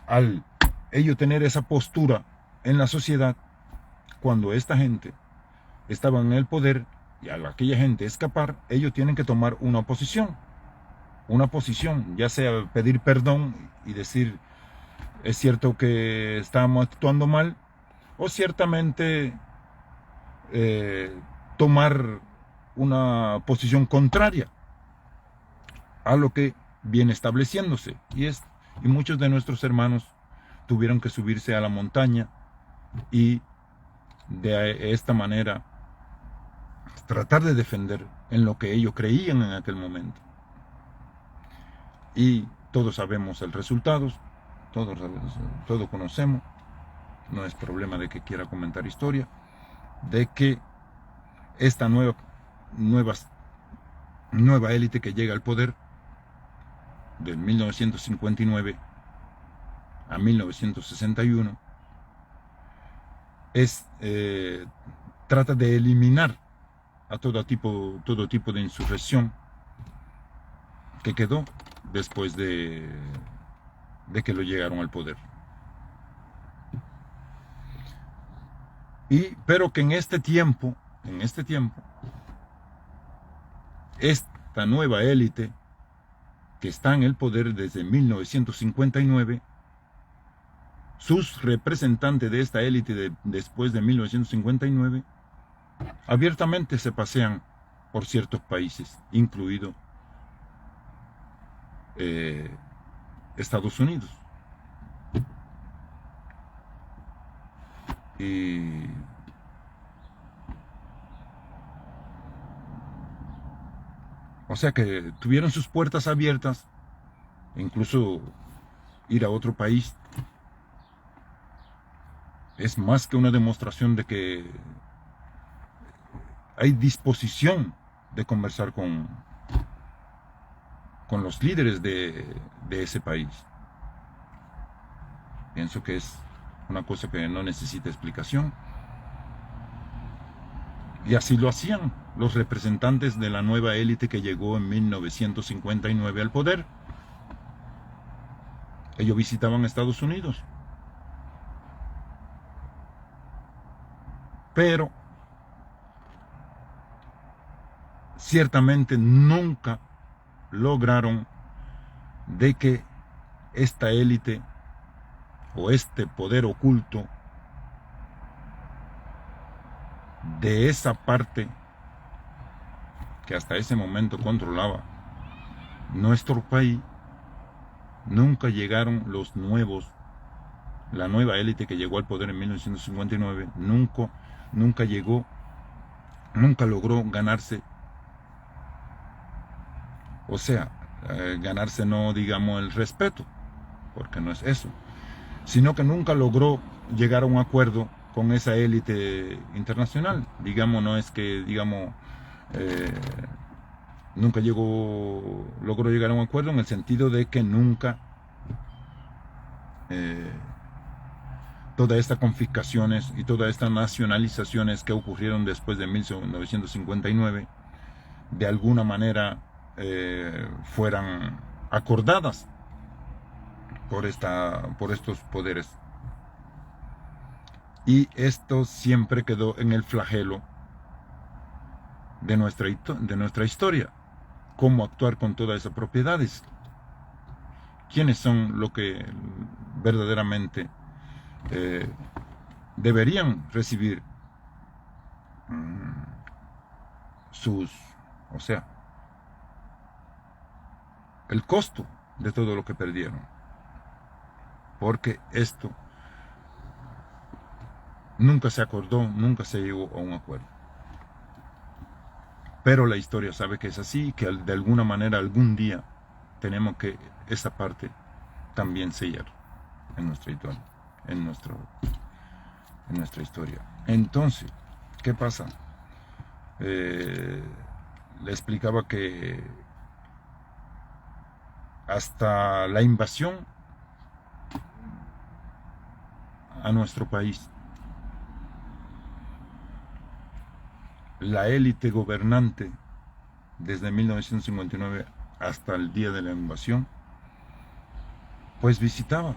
al ellos tener esa postura en la sociedad, cuando esta gente estaba en el poder y a aquella gente escapar, ellos tienen que tomar una posición, ya sea pedir perdón y decir, es cierto que estábamos actuando mal, o ciertamente tomar una posición contraria a lo que viene estableciéndose. Y muchos de nuestros hermanos tuvieron que subirse a la montaña y de esta manera tratar de defender en lo que ellos creían en aquel momento. Y todos sabemos el resultado, todos conocemos, no es problema de que quiera comentar historia, de que esta nueva élite que llega al poder del 1959 a 1961 trata de eliminar a todo tipo de insurrección que quedó después de que lo llegaron al poder. Pero que en este tiempo, esta nueva élite que está en el poder desde 1959, sus representantes de esta élite después de 1959, abiertamente se pasean por ciertos países, incluido Estados Unidos. O sea que tuvieron sus puertas abiertas, incluso ir a otro país es más que una demostración de que hay disposición de conversar con los líderes de ese país. Pienso que es una cosa que no necesita explicación. Y así lo hacían los representantes de la nueva élite que llegó en 1959 al poder. Ellos visitaban Estados Unidos. Pero ciertamente nunca lograron de que esta élite o este poder oculto de esa parte que hasta ese momento controlaba nuestro país, nunca llegaron los nuevos, la nueva élite que llegó al poder en 1959, nunca llegó, nunca logró ganarse, o sea, ganarse no digamos el respeto, porque no es eso, sino que nunca logró llegar a un acuerdo con esa élite internacional. Digamos, no es que, digamos, nunca logró llegar a un acuerdo en el sentido de que nunca todas estas confiscaciones y todas estas nacionalizaciones que ocurrieron después de 1959 de alguna manera fueran acordadas por estos poderes. Y esto siempre quedó en el flagelo de nuestra historia. Cómo actuar con todas esas propiedades. ¿Quiénes son los que verdaderamente deberían recibir o sea, el costo de todo lo que perdieron? Porque esto nunca se acordó, nunca se llegó a un acuerdo. Pero la historia sabe que es así, que de alguna manera, algún día, tenemos que esa parte también sellar en nuestra historia. En nuestra historia. Entonces, ¿qué pasa? Le explicaba que hasta la invasión a nuestro país, la élite gobernante desde 1959 hasta el día de la invasión, pues visitaba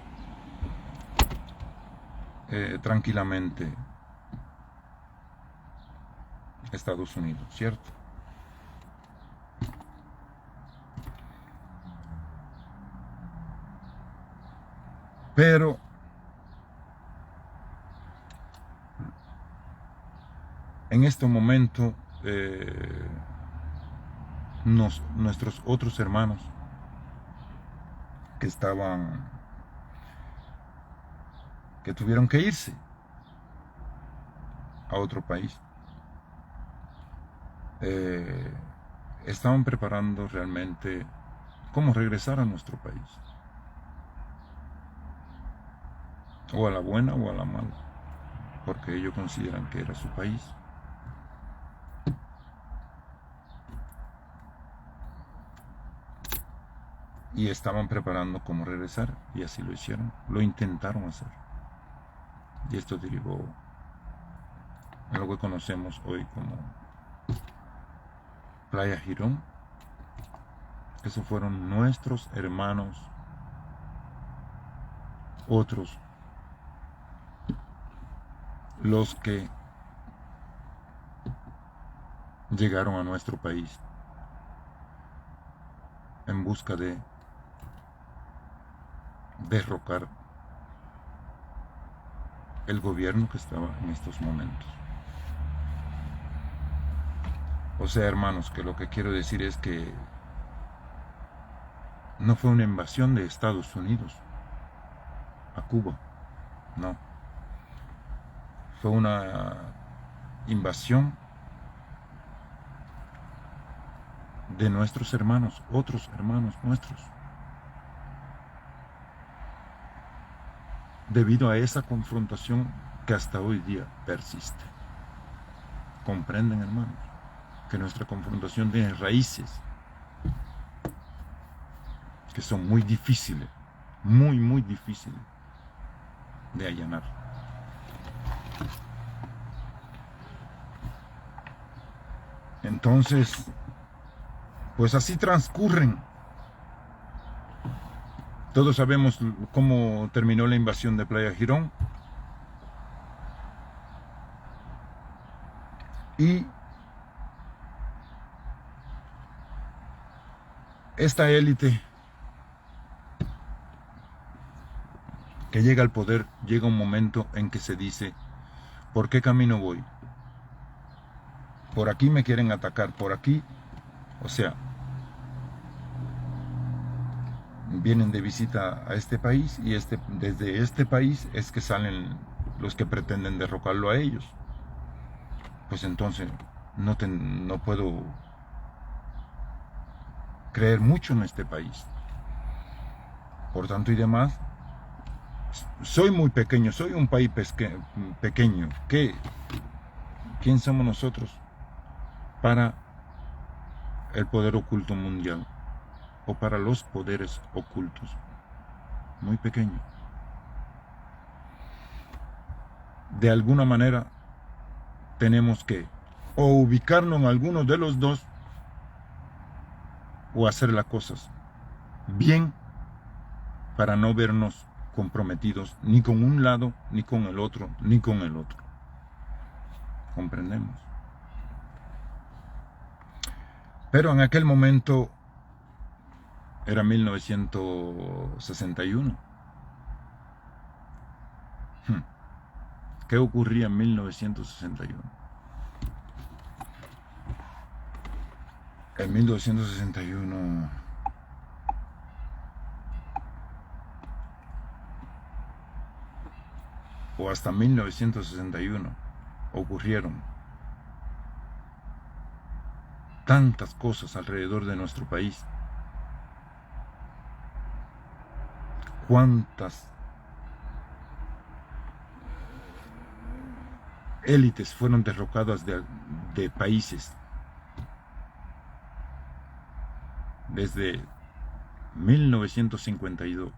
tranquilamente Estados Unidos, ¿cierto? Pero en este momento nuestros otros hermanos que tuvieron que irse a otro país. Estaban preparando realmente cómo regresar a nuestro país, o a la buena o a la mala, porque ellos consideran que era su país. Y estaban preparando cómo regresar, y así lo hicieron, lo intentaron hacer. Y esto derivó en lo que conocemos hoy como Playa Girón. Esos fueron nuestros hermanos, otros, los que llegaron a nuestro país en busca de derrocar el gobierno que estaba en estos momentos. O sea, hermanos, que lo que quiero decir es que no fue una invasión de Estados Unidos a Cuba, no. Fue una invasión de nuestros hermanos, otros hermanos nuestros, debido a esa confrontación que hasta hoy día persiste. ¿Comprenden, hermanos? Que nuestra confrontación tiene raíces que son muy difíciles, muy difíciles de allanar. Entonces, pues así transcurren. Todos sabemos cómo terminó la invasión de Playa Girón. Y esta élite que llega al poder, llega un momento en que se dice, ¿por qué camino voy? Por aquí me quieren atacar, por aquí, o sea, vienen de visita a este país, y desde este país es que salen los que pretenden derrocarlo a ellos. Pues entonces no puedo creer mucho en este país. Por tanto y demás, soy muy pequeño, soy un país pequeño. ¿Quién somos nosotros para el poder oculto mundial, o para los poderes ocultos? Muy pequeño. De alguna manera tenemos que o ubicarnos en alguno de los dos, o hacer las cosas bien para no vernos comprometidos ni con un lado, ni con el otro, ni con el otro. ¿Comprendemos? Pero en aquel momento era 1961. ¿Qué ocurría en 1961? En 1961 o hasta 1961 ocurrieron tantas cosas alrededor de nuestro país. Cuántas élites fueron derrocadas de países desde 1952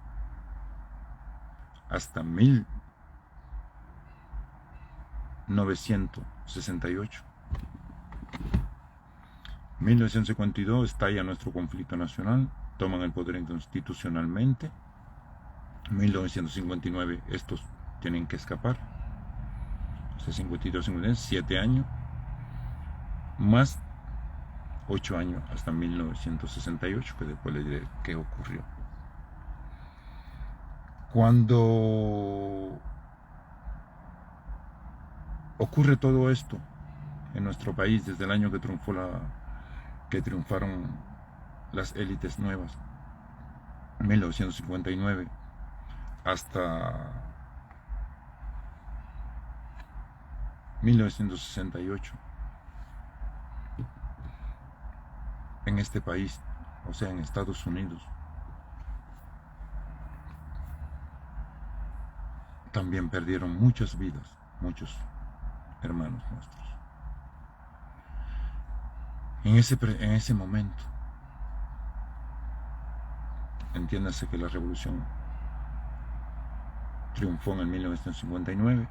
hasta 1968. 1952 estalla nuestro conflicto nacional, toman el poder inconstitucionalmente. 1959 estos tienen que escapar. 52, 53, 7 años, más 8 años hasta 1968, que después les diré qué ocurrió. Cuando ocurre todo esto en nuestro país, desde el año que triunfaron las élites nuevas, 1959 hasta 1968 en este país, o sea, en Estados Unidos, también perdieron muchas vidas, muchos hermanos nuestros. En ese momento, entiéndase que la revolución triunfó en el 1959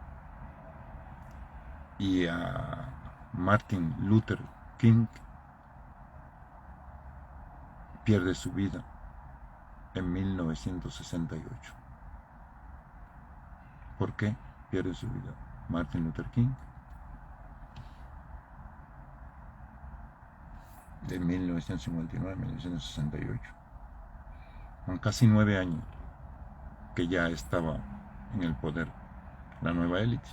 y a Martin Luther King pierde su vida en 1968. ¿Por qué pierde su vida Martin Luther King? De 1959 a 1968. Con casi 9 años que ya estaba en el poder la nueva élite.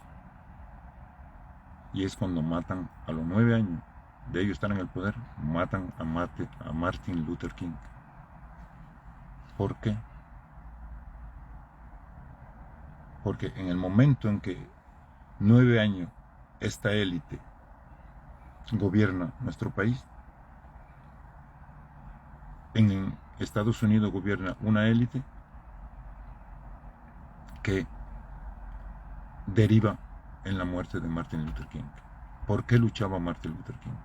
Y es cuando matan a los 9 años de ellos estar en el poder, matan a Martin Luther King. ¿Por qué? Porque en el momento en que 9 años esta élite gobierna nuestro país, en Estados Unidos gobierna una élite que deriva en la muerte de Martin Luther King. ¿Por qué luchaba Martin Luther King?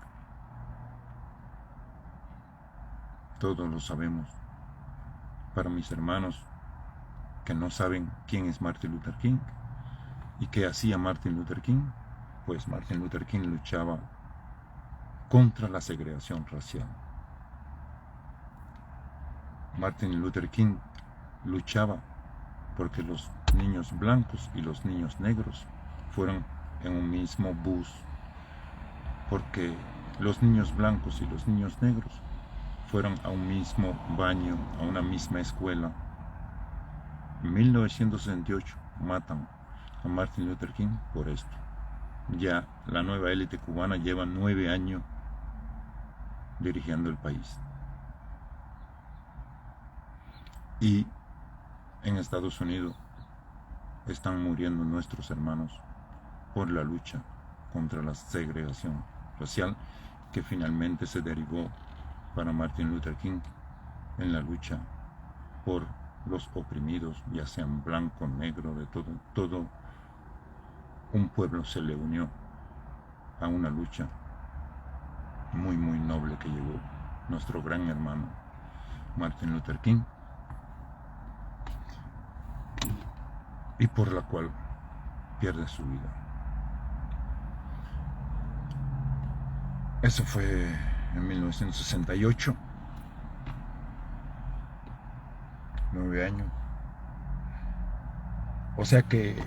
Todos lo sabemos. Para mis hermanos que no saben quién es Martin Luther King y qué hacía Martin Luther King, pues Martin Luther King luchaba contra la segregación racial. Martin Luther King luchaba porque los niños blancos y los niños negros fueran en un mismo bus, porque los niños blancos y los niños negros fueron a un mismo baño, a una misma escuela. En 1968 matan a Martin Luther King por esto. Ya la nueva élite cubana lleva 9 años dirigiendo el país. Y en Estados Unidos están muriendo nuestros hermanos por la lucha contra la segregación racial que finalmente se derivó para Martin Luther King en la lucha por los oprimidos, ya sean blanco, negro, de todo un pueblo se le unió a una lucha muy noble que llevó nuestro gran hermano Martin Luther King, y por la cual pierde su vida. Eso fue en 1968, 9 años. O sea que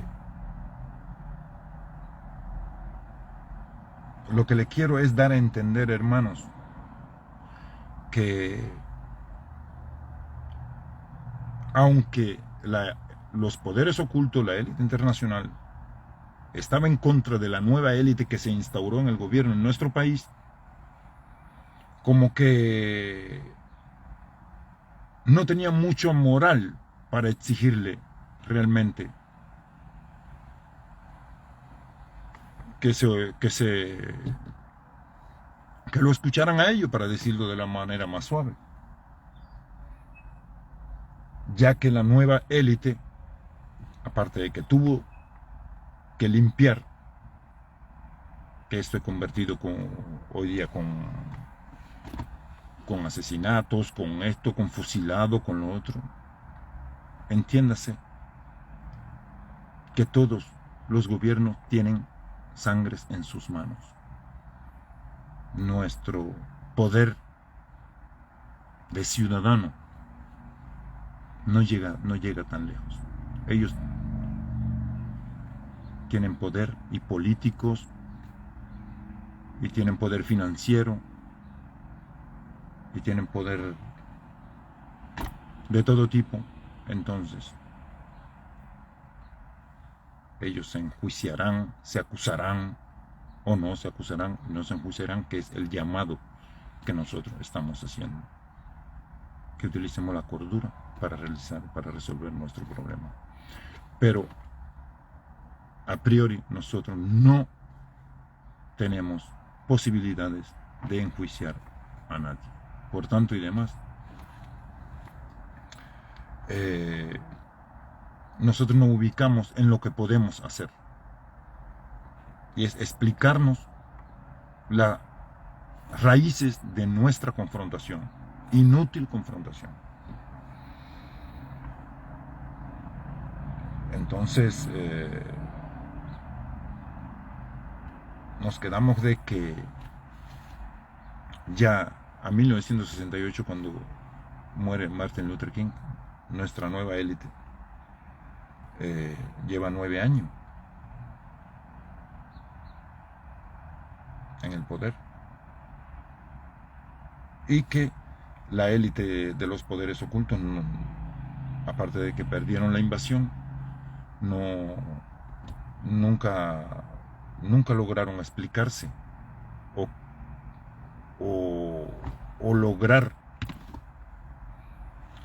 lo que le quiero es dar a entender, hermanos, que aunque los poderes ocultos, la élite internacional, estaba en contra de la nueva élite que se instauró en el gobierno en nuestro país, como que no tenía mucho moral para exigirle realmente que lo escucharan a ellos, para decirlo de la manera más suave, ya que la nueva élite, aparte de que tuvo que limpiar, que esto es convertido hoy día con asesinatos, con esto, con fusilado, con lo otro. Entiéndase que todos los gobiernos tienen sangres en sus manos. Nuestro poder de ciudadano no llega tan lejos. Ellos tienen poder y políticos, y tienen poder financiero, y tienen poder de todo tipo. Entonces ellos se enjuiciarán, se acusarán o no se acusarán, no se enjuiciarán, que es el llamado que nosotros estamos haciendo, que utilicemos la cordura para resolver nuestro problema. Pero a priori nosotros no tenemos posibilidades de enjuiciar a nadie. Por tanto y demás, nosotros nos ubicamos en lo que podemos hacer. Y es explicarnos las raíces de nuestra confrontación, inútil confrontación. Entonces, nos quedamos de que ya a 1968, cuando muere Martin Luther King, nuestra nueva élite lleva 9 años en el poder, y que la élite de los poderes ocultos, aparte de que perdieron la invasión, nunca lograron explicarse o lograr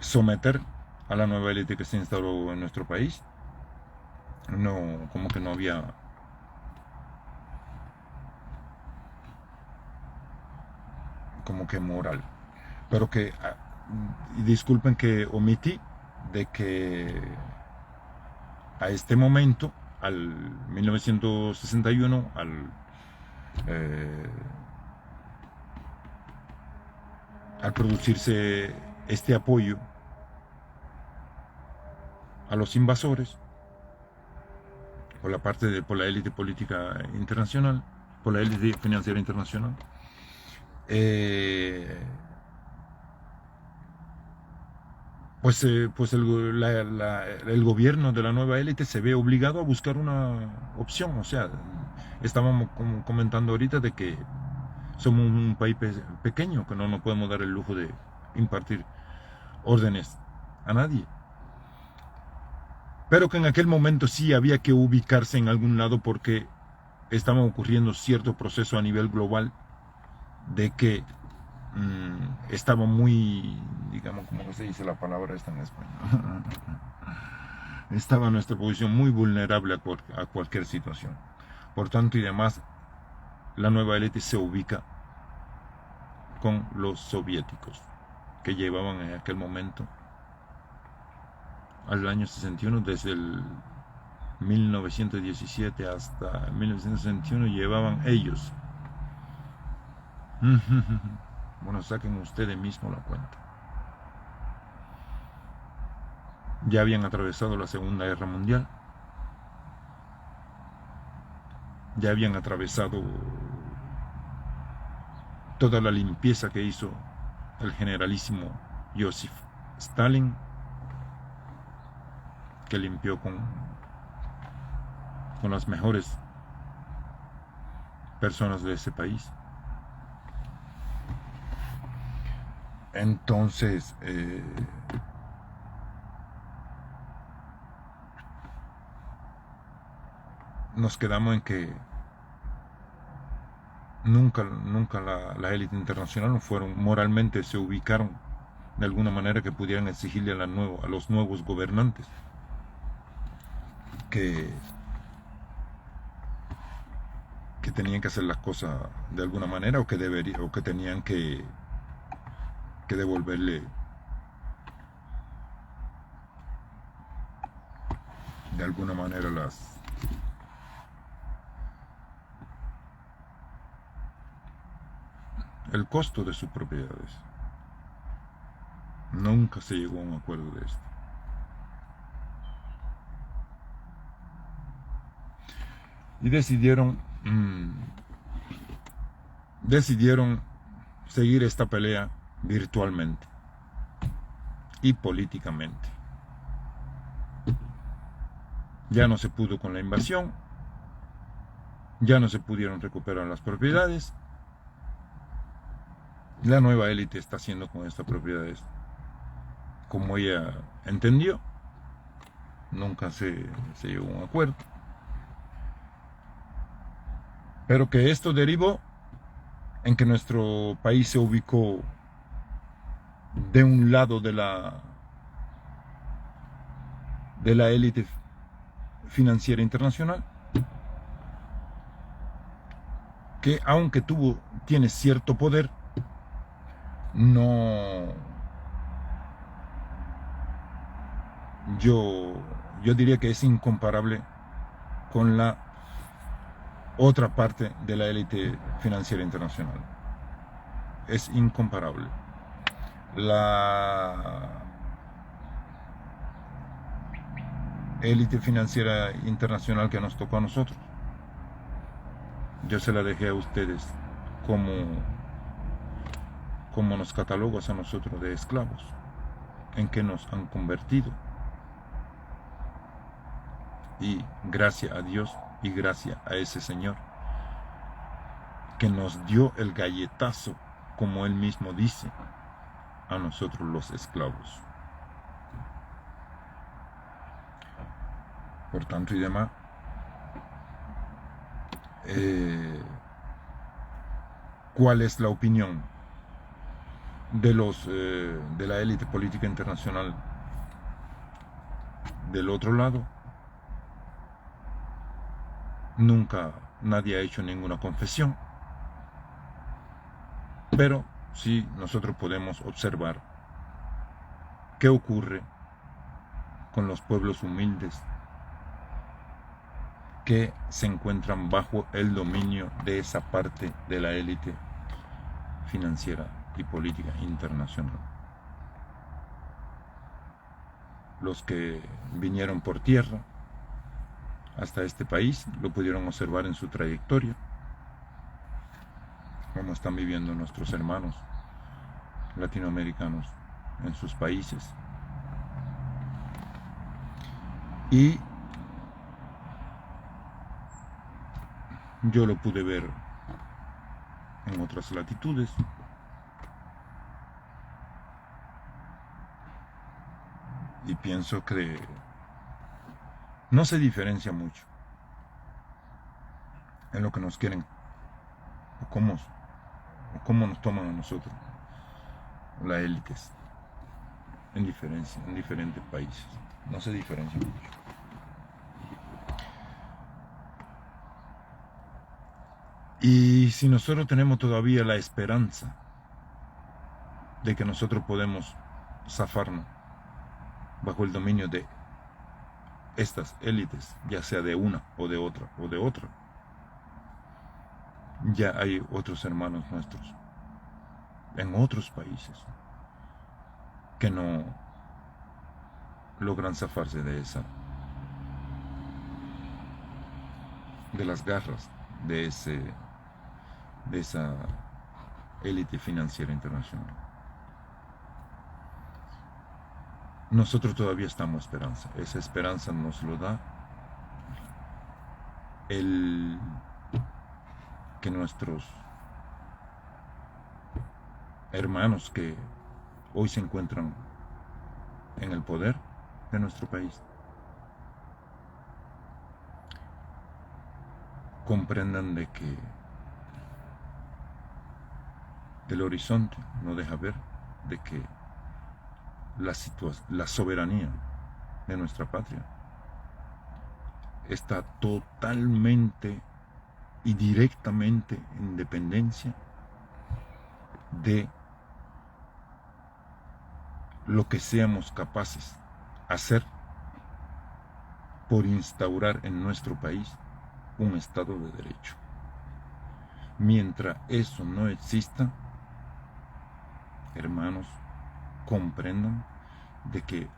someter a la nueva élite que se instaló en nuestro país. Como que no había como que moral. Pero que, y disculpen que omití de que a este momento, al 1961, al producirse este apoyo a los invasores por la élite política internacional, por la élite financiera internacional, pues el gobierno de la nueva élite se ve obligado a buscar una opción. O sea, estábamos comentando ahorita de que somos un país pequeño, que no nos podemos dar el lujo de impartir órdenes a nadie. Pero que en aquel momento sí había que ubicarse en algún lado, porque estaba ocurriendo cierto proceso a nivel global de que estaba muy, digamos, como se dice la palabra esta en español, estaba nuestra posición muy vulnerable a cualquier situación. Por tanto y demás, la nueva élite se ubica con los soviéticos, que llevaban en aquel momento, al año 61, desde el 1917 hasta 1961, llevaban ellos. Bueno, saquen ustedes mismos la cuenta. Ya habían atravesado la Segunda Guerra Mundial. Ya habían atravesado toda la limpieza que hizo el generalísimo Joseph Stalin, que limpió con las mejores personas de ese país. Entonces, nos quedamos en que nunca la élite internacional moralmente se ubicaron de alguna manera que pudieran exigirle a los nuevos gobernantes que tenían que hacer las cosas de alguna manera, o que tenían que devolverle de alguna manera el costo de sus propiedades. Nunca se llegó a un acuerdo de esto. Y decidieron seguir esta pelea virtualmente y políticamente. Ya no se pudo con la invasión, ya no se pudieron recuperar las propiedades. La nueva élite está haciendo con estas propiedades como ella entendió. Nunca se llegó a un acuerdo. Pero que esto derivó en que nuestro país se ubicó de un lado de de la élite financiera internacional, que aunque tiene cierto poder, no, yo diría que es incomparable con la otra parte de la élite financiera internacional. Es incomparable. La élite financiera internacional que nos tocó a nosotros, yo se la dejé a ustedes como nos catalogas a nosotros de esclavos, en que nos han convertido. Y gracias a Dios y gracias a ese Señor que nos dio el galletazo, como Él mismo dice, a nosotros los esclavos. Por tanto y demás, ¿cuál es la opinión de la élite política internacional del otro lado? Nunca nadie ha hecho ninguna confesión, pero sí nosotros podemos observar qué ocurre con los pueblos humildes que se encuentran bajo el dominio de esa parte de la élite financiera y política internacional. Los que vinieron por tierra hasta este país lo pudieron observar en su trayectoria, cómo están viviendo nuestros hermanos latinoamericanos en sus países. Y yo lo pude ver en otras latitudes. Y pienso que no se diferencia mucho en lo que nos quieren o cómo nos toman a nosotros las élites en diferentes países. No se diferencia mucho. Y si nosotros tenemos todavía la esperanza de que nosotros podemos zafarnos bajo el dominio de estas élites, ya sea de una o de otra, ya hay otros hermanos nuestros en otros países que no logran zafarse de las garras de esa élite financiera internacional. Nosotros todavía estamos esperanza. Esa esperanza nos lo da el que nuestros hermanos que hoy se encuentran en el poder de nuestro país comprendan de que el horizonte no deja ver de que la soberanía de nuestra patria está totalmente y directamente en dependencia de lo que seamos capaces de hacer por instaurar en nuestro país un Estado de Derecho. Mientras eso no exista, hermanos, comprendan de que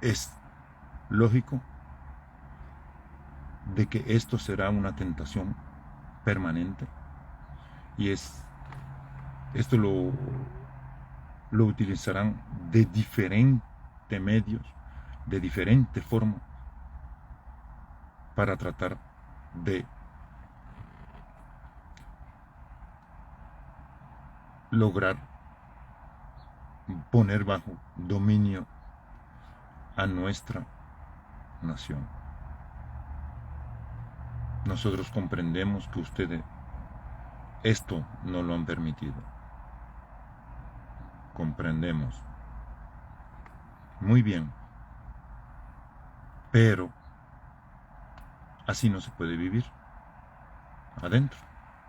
es lógico de que esto será una tentación permanente y esto lo utilizarán de diferentes medios, de diferente forma, para tratar de lograr poner bajo dominio a nuestra nación. Nosotros comprendemos que ustedes esto no lo han permitido. Comprendemos muy bien, pero así no se puede vivir adentro,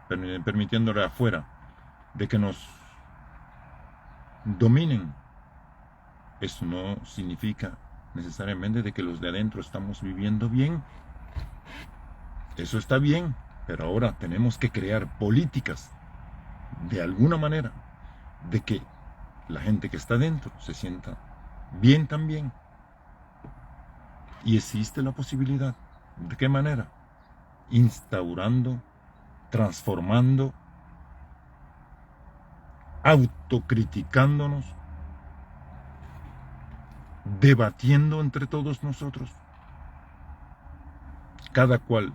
permitiéndole afuera de que nos dominen. Eso no significa necesariamente de que los de adentro estamos viviendo bien. Eso está bien, pero ahora tenemos que crear políticas de alguna manera de que la gente que está dentro se sienta bien también. Y existe la posibilidad. ¿De qué manera? Instaurando, transformando, autocriticándonos, debatiendo entre todos nosotros. Cada cual.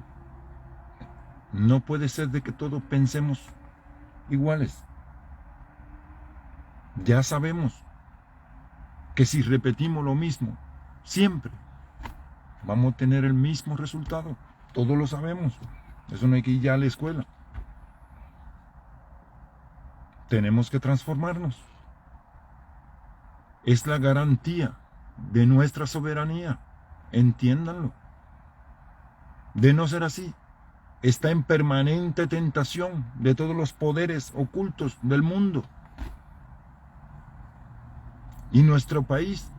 No puede ser de que todos pensemos iguales. Ya sabemos que si repetimos lo mismo siempre, vamos a tener el mismo resultado. Todos lo sabemos. Eso no hay que ir ya a la escuela. Tenemos que transformarnos. Es la garantía de nuestra soberanía. Entiéndanlo. De no ser así, está en permanente tentación de todos los poderes ocultos del mundo. Y nuestro país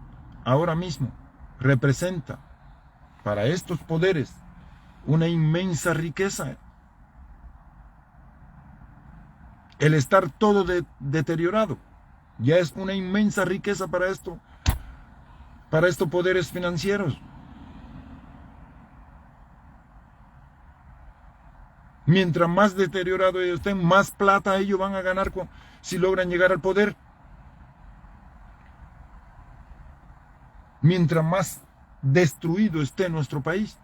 ahora mismo representa para estos poderes una inmensa riqueza. El estar todo deteriorado ya es una inmensa riqueza para estos poderes financieros. Mientras más deteriorados ellos estén, más plata ellos van a ganar si logran llegar al poder. Mientras más destruido esté nuestro país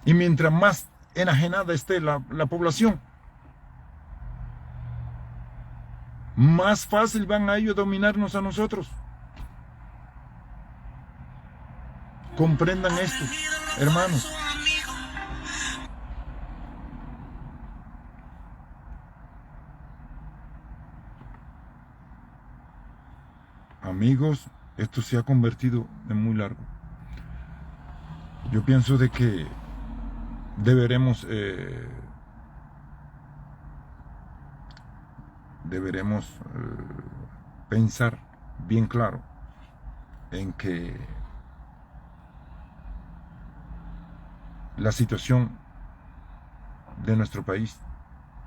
y mientras más enajenada esté la población, más fácil van a ellos dominarnos a nosotros. Comprendan esto, hermanos. Amigos, esto se ha convertido en muy largo. Yo pienso de que deberemos pensar bien claro en que la situación de nuestro país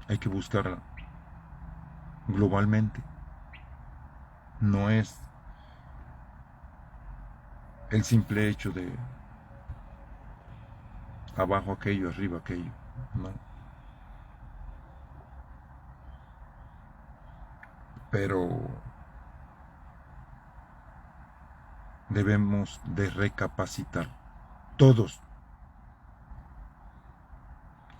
hay que buscarla globalmente. No es el simple hecho de abajo aquello, arriba aquello, no. Pero debemos de recapacitar todos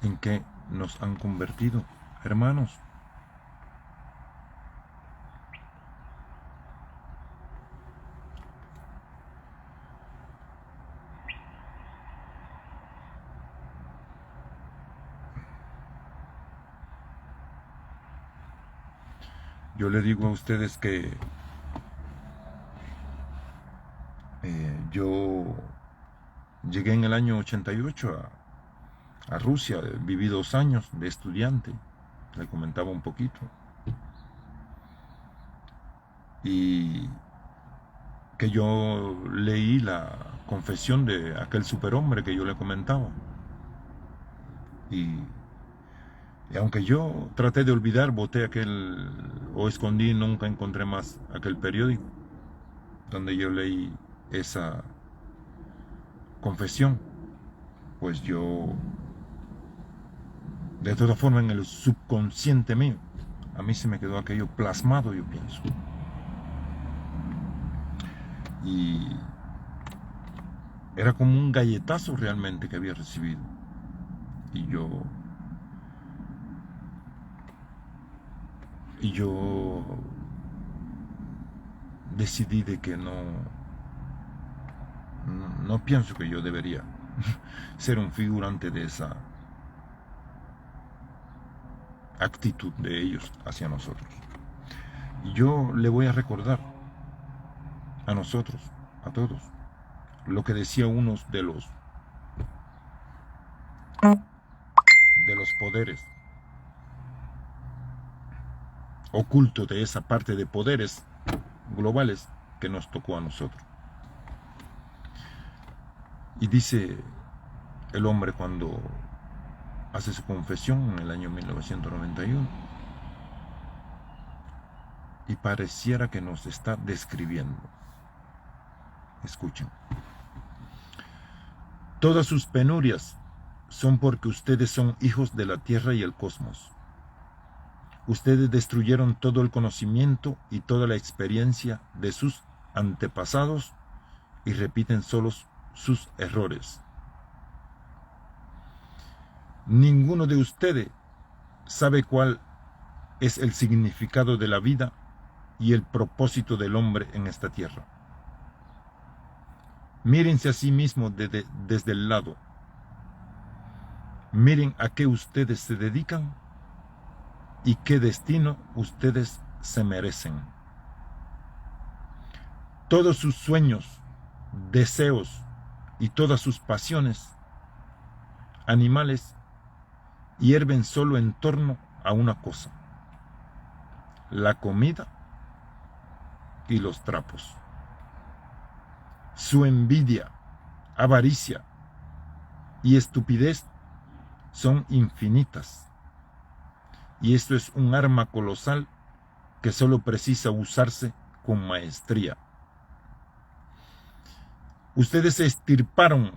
en qué nos han convertido, hermanos. Yo le digo a ustedes que yo llegué en el año 88 a Rusia, viví 2 años de estudiante, le comentaba un poquito, y que yo leí la confesión de aquel superhombre que yo le comentaba, y aunque yo traté de olvidar, boté o escondí, nunca encontré más aquel periódico donde yo leí esa confesión, pues yo, de todas formas, en el subconsciente mío, a mí se me quedó aquello plasmado, yo pienso. Y era como un galletazo realmente que había recibido. Y yo decidí de que no pienso que yo debería ser un figurante de esa actitud de ellos hacia nosotros. Y yo le voy a recordar a nosotros, a todos, lo que decía uno de los poderes ocultos, de esa parte de poderes globales que nos tocó a nosotros. Y dice el hombre cuando hace su confesión en el año 1991, y pareciera que nos está describiendo. Escuchen. Todas sus penurias son porque ustedes son hijos de la tierra y el cosmos. Ustedes destruyeron todo el conocimiento y toda la experiencia de sus antepasados y repiten solo sus errores. Ninguno de ustedes sabe cuál es el significado de la vida y el propósito del hombre en esta tierra. Mírense a sí mismos desde el lado. Miren a qué ustedes se dedican y qué destino ustedes se merecen. Todos sus sueños, deseos y todas sus pasiones animales hierven solo en torno a una cosa: la comida y los trapos. Su envidia, avaricia y estupidez son infinitas. Y esto es un arma colosal que solo precisa usarse con maestría. Ustedes se extirparon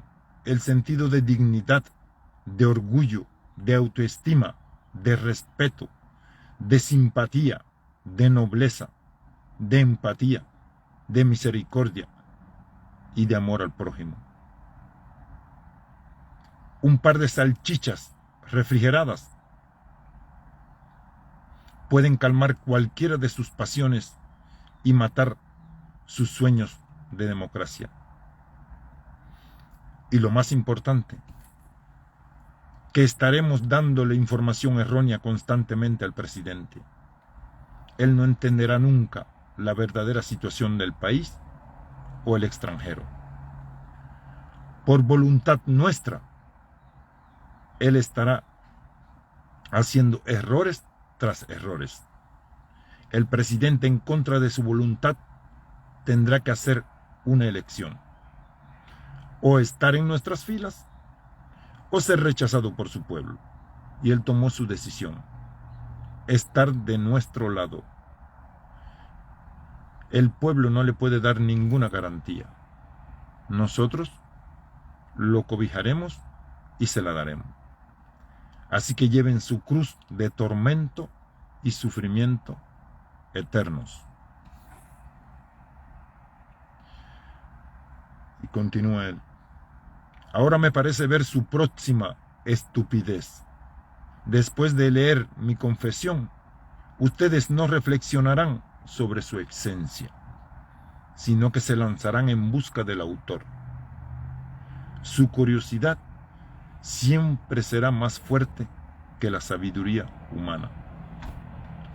el sentido de dignidad, de orgullo, de autoestima, de respeto, de simpatía, de nobleza, de empatía, de misericordia y de amor al prójimo. Un par de salchichas refrigeradas pueden calmar cualquiera de sus pasiones y matar sus sueños de democracia. Y lo más importante, que estaremos dándole información errónea constantemente al presidente. Él no entenderá nunca la verdadera situación del país o el extranjero. Por voluntad nuestra, él estará haciendo errores tras errores. El presidente, en contra de su voluntad, tendrá que hacer una elección: o estar en nuestras filas o ser rechazado por su pueblo. Y él tomó su decisión: estar de nuestro lado. El pueblo no le puede dar ninguna garantía. Nosotros lo cobijaremos y se la daremos. Así que lleven su cruz de tormento y sufrimiento eternos. Y continúa él. Ahora me parece ver su próxima estupidez. Después de leer mi confesión, ustedes no reflexionarán sobre su esencia, sino que se lanzarán en busca del autor. Su curiosidad siempre será más fuerte que la sabiduría humana.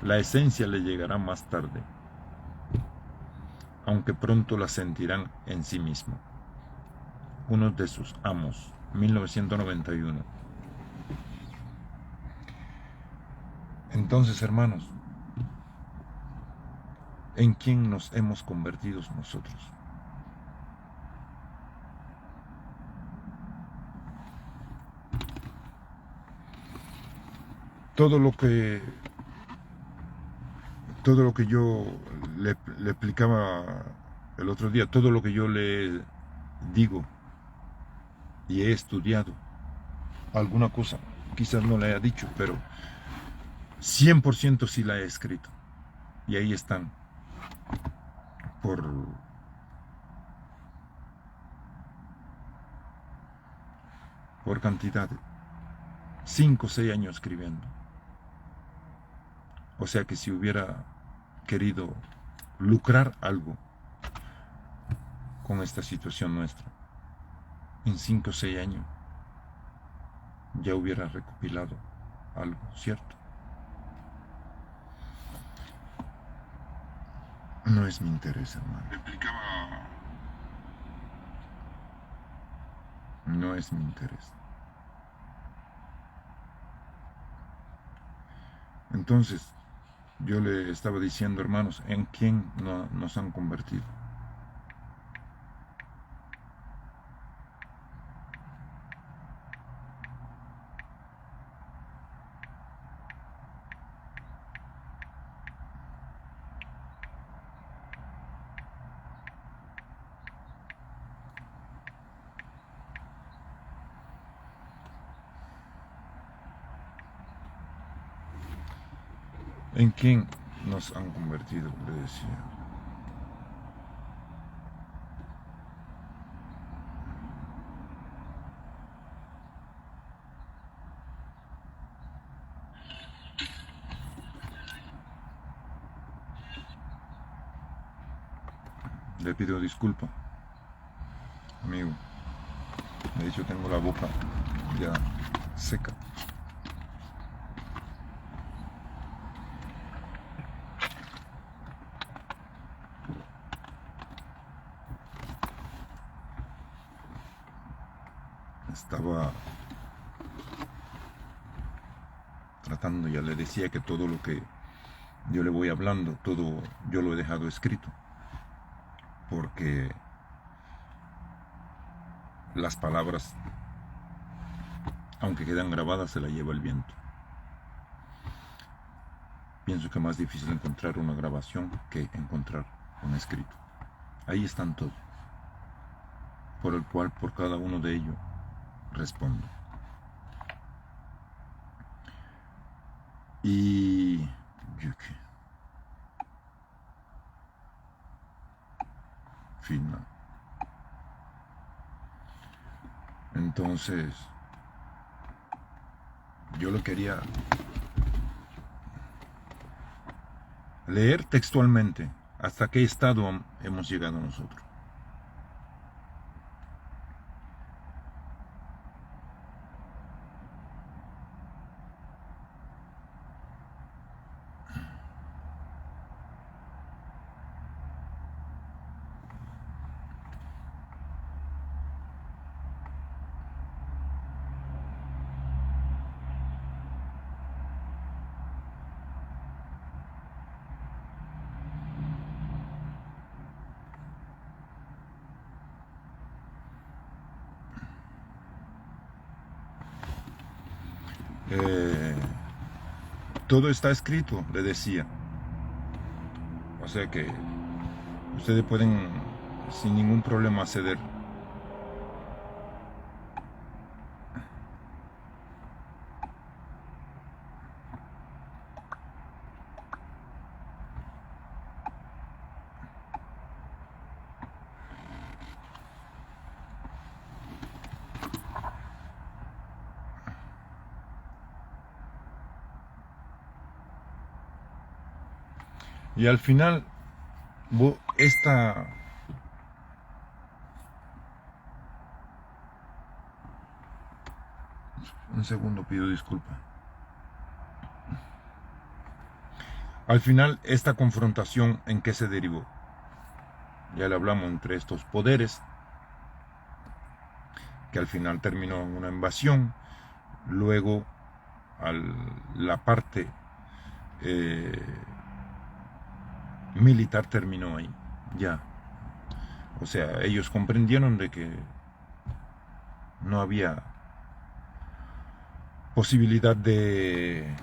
La esencia le llegará más tarde, aunque pronto la sentirán en sí mismo. Uno de sus amos, 1991. Entonces, hermanos, ¿en quién nos hemos convertido nosotros? Todo lo que yo le explicaba el otro día, todo lo que yo le digo y he estudiado, alguna cosa quizás no le haya dicho, pero 100% sí la he escrito. Y ahí están, por cantidad, 5 o 6 años escribiendo. O sea que si hubiera querido lucrar algo con esta situación nuestra, en 5 o 6 años ya hubiera recopilado algo, ¿cierto? No es mi interés, hermano. Me explicaba. No es mi interés. Entonces, yo le estaba diciendo, hermanos, ¿en quién nos han convertido? ¿En quién nos han convertido? Le decía. Le pido disculpa, amigo. De hecho, tengo la boca ya seca. Estaba tratando, ya le decía que todo lo que yo le voy hablando, todo yo lo he dejado escrito, porque las palabras, aunque quedan grabadas, se las lleva el viento. Pienso que es más difícil encontrar una grabación que encontrar un escrito. Ahí están todos, por el cual por cada uno de ellos respondo. Y final. Entonces, yo lo quería leer textualmente hasta qué estado hemos llegado nosotros. Todo está escrito, le decía. O sea que ustedes pueden sin ningún problema acceder. Y al final, esta un segundo, pido disculpa. Al final, esta confrontación, ¿en qué se derivó? Ya le hablamos entre estos poderes, que al final terminó en una invasión. Luego, la parte militar terminó ahí, ya. O sea, ellos comprendieron de que no había posibilidad de,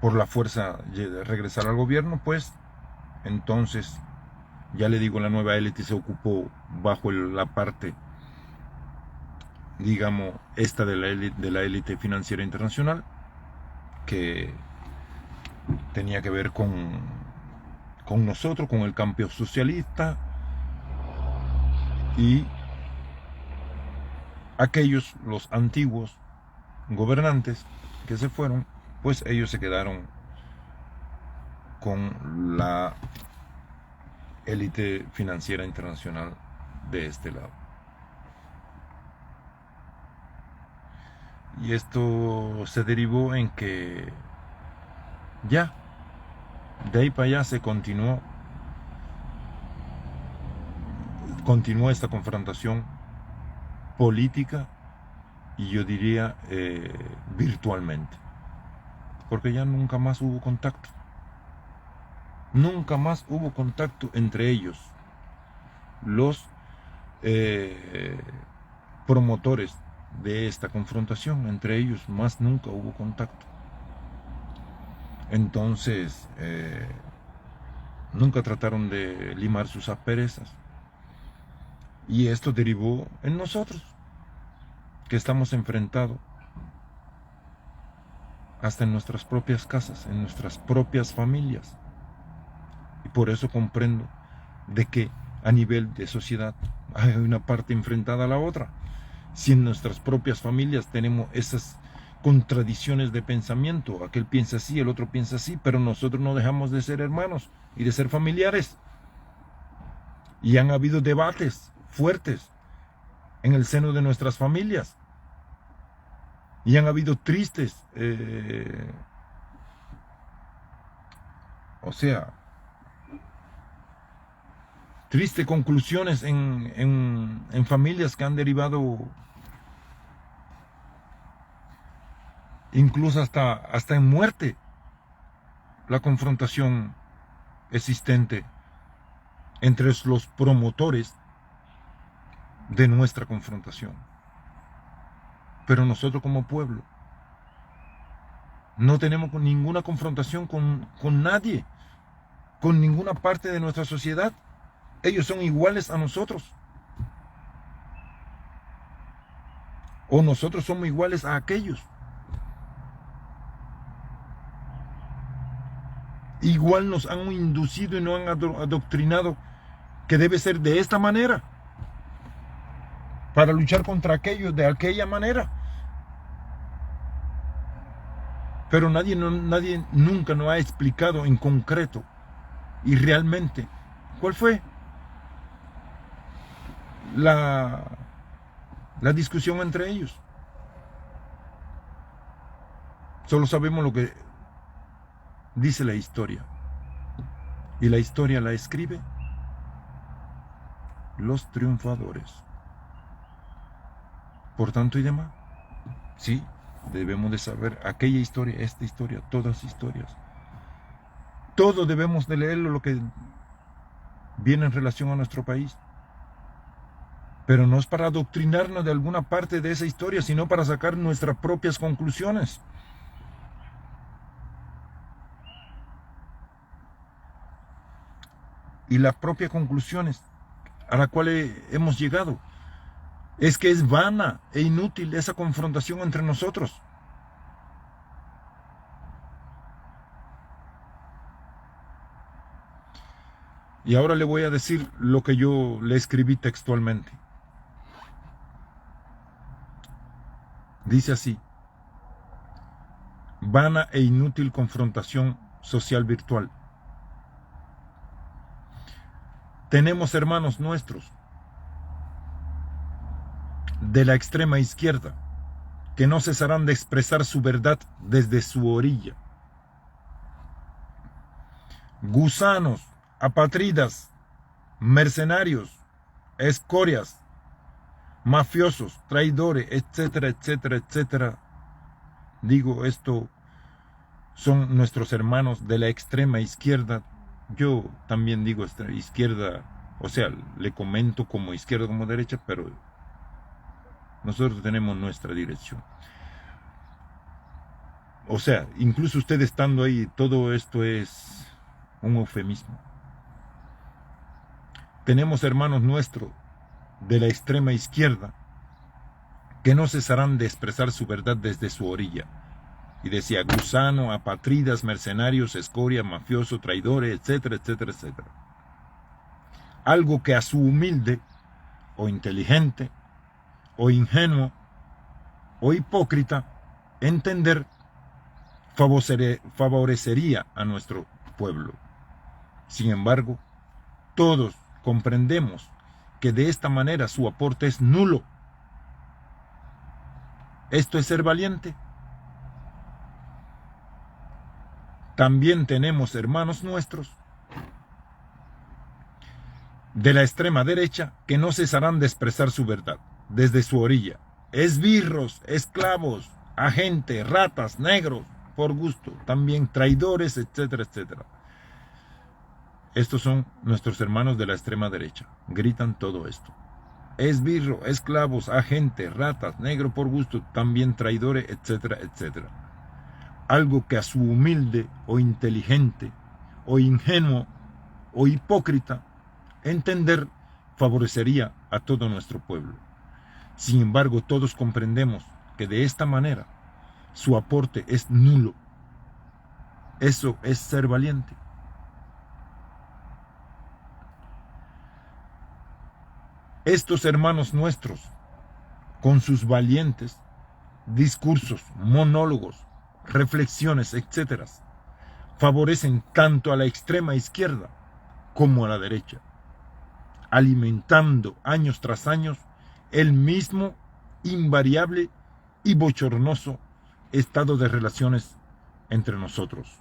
por la fuerza, de regresar al gobierno, pues, entonces, ya le digo, la nueva élite se ocupó bajo la parte, digamos, esta de la élite financiera internacional, que tenía que ver con nosotros, con el campo socialista, y aquellos, los antiguos gobernantes que se fueron, pues ellos se quedaron con la élite financiera internacional de este lado. Y esto se derivó en que ya, de ahí para allá se continuó continúa esta confrontación política y yo diría virtualmente, porque ya nunca más hubo contacto. Nunca más hubo contacto entre ellos, los promotores de esta confrontación. Entre ellos más nunca hubo contacto. Entonces, nunca trataron de limar sus asperezas. Y esto derivó en nosotros, que estamos enfrentados hasta en nuestras propias casas, en nuestras propias familias. Y por eso comprendo de que a nivel de sociedad hay una parte enfrentada a la otra. Si en nuestras propias familias tenemos esas contradicciones de pensamiento, aquel piensa así, el otro piensa así, pero nosotros no dejamos de ser hermanos y de ser familiares. Y han habido debates fuertes en el seno de nuestras familias. Y han habido tristes, tristes conclusiones en familias que han derivado incluso hasta en muerte, la confrontación existente entre los promotores de nuestra confrontación. Pero nosotros como pueblo no tenemos ninguna confrontación con nadie, con ninguna parte de nuestra sociedad. Ellos son iguales a nosotros. O nosotros somos iguales a aquellos. Igual nos han inducido y nos han adoctrinado que debe ser de esta manera, para luchar contra aquellos de aquella manera. Pero nadie nunca nos ha explicado en concreto y realmente cuál fue la discusión entre ellos. Solo sabemos lo que dice la historia. Y la historia la escribe los triunfadores. Por tanto y demás, sí, debemos de saber aquella historia, esta historia, todas historias. Todo debemos de leerlo, lo que viene en relación a nuestro país. Pero no es para adoctrinarnos de alguna parte de esa historia, sino para sacar nuestras propias conclusiones. Y las propias conclusiones a las cuales hemos llegado es que es vana e inútil esa confrontación entre nosotros. Y ahora le voy a decir lo que yo le escribí textualmente. Dice así: vana e inútil confrontación social virtual. Tenemos hermanos nuestros de la extrema izquierda que no cesarán de expresar su verdad desde su orilla. Gusanos, apátridas, mercenarios, escorias, mafiosos, traidores, etcétera, etcétera, etcétera. Digo, esto son nuestros hermanos de la extrema izquierda. Yo también digo izquierda, o sea, le comento como izquierda como derecha, pero nosotros tenemos nuestra dirección. O sea, incluso usted estando ahí, todo esto es un eufemismo. Tenemos hermanos nuestros de la extrema izquierda que no cesarán de expresar su verdad desde su orilla. Y decía: gusano, apátridas, mercenarios, escoria, mafioso, traidores, etcétera, etcétera, etcétera. Algo que a su humilde, o inteligente, o ingenuo, o hipócrita entender favorecería a nuestro pueblo. Sin embargo, todos comprendemos que de esta manera su aporte es nulo. Esto es ser valiente. También tenemos hermanos nuestros de la extrema derecha que no cesarán de expresar su verdad desde su orilla. Esbirros, esclavos, agentes, ratas, negros, por gusto, también traidores, etcétera, etcétera. Estos son nuestros hermanos de la extrema derecha. Gritan todo esto. Esbirro, esclavos, agentes, ratas, negro por gusto, también traidores, etcétera, etcétera. Algo que a su humilde o inteligente o ingenuo o hipócrita entender favorecería a todo nuestro pueblo. Sin embargo, todos comprendemos que de esta manera su aporte es nulo. Eso es ser valiente. Estos hermanos nuestros, con sus valientes discursos, monólogos, reflexiones, etc., favorecen tanto a la extrema izquierda como a la derecha, alimentando años tras años el mismo invariable y bochornoso estado de relaciones entre nosotros.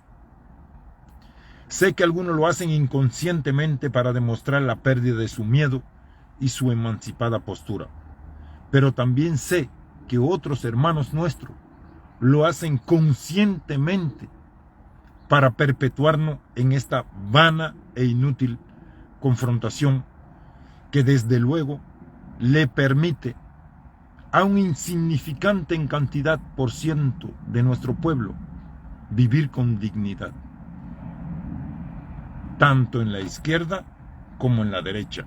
Sé que algunos lo hacen inconscientemente para demostrar la pérdida de su miedo y su emancipada postura, pero también sé que otros hermanos nuestros lo hacen conscientemente para perpetuarnos en esta vana e inútil confrontación que desde luego le permite a un insignificante en cantidad por ciento de nuestro pueblo vivir con dignidad, tanto en la izquierda como en la derecha.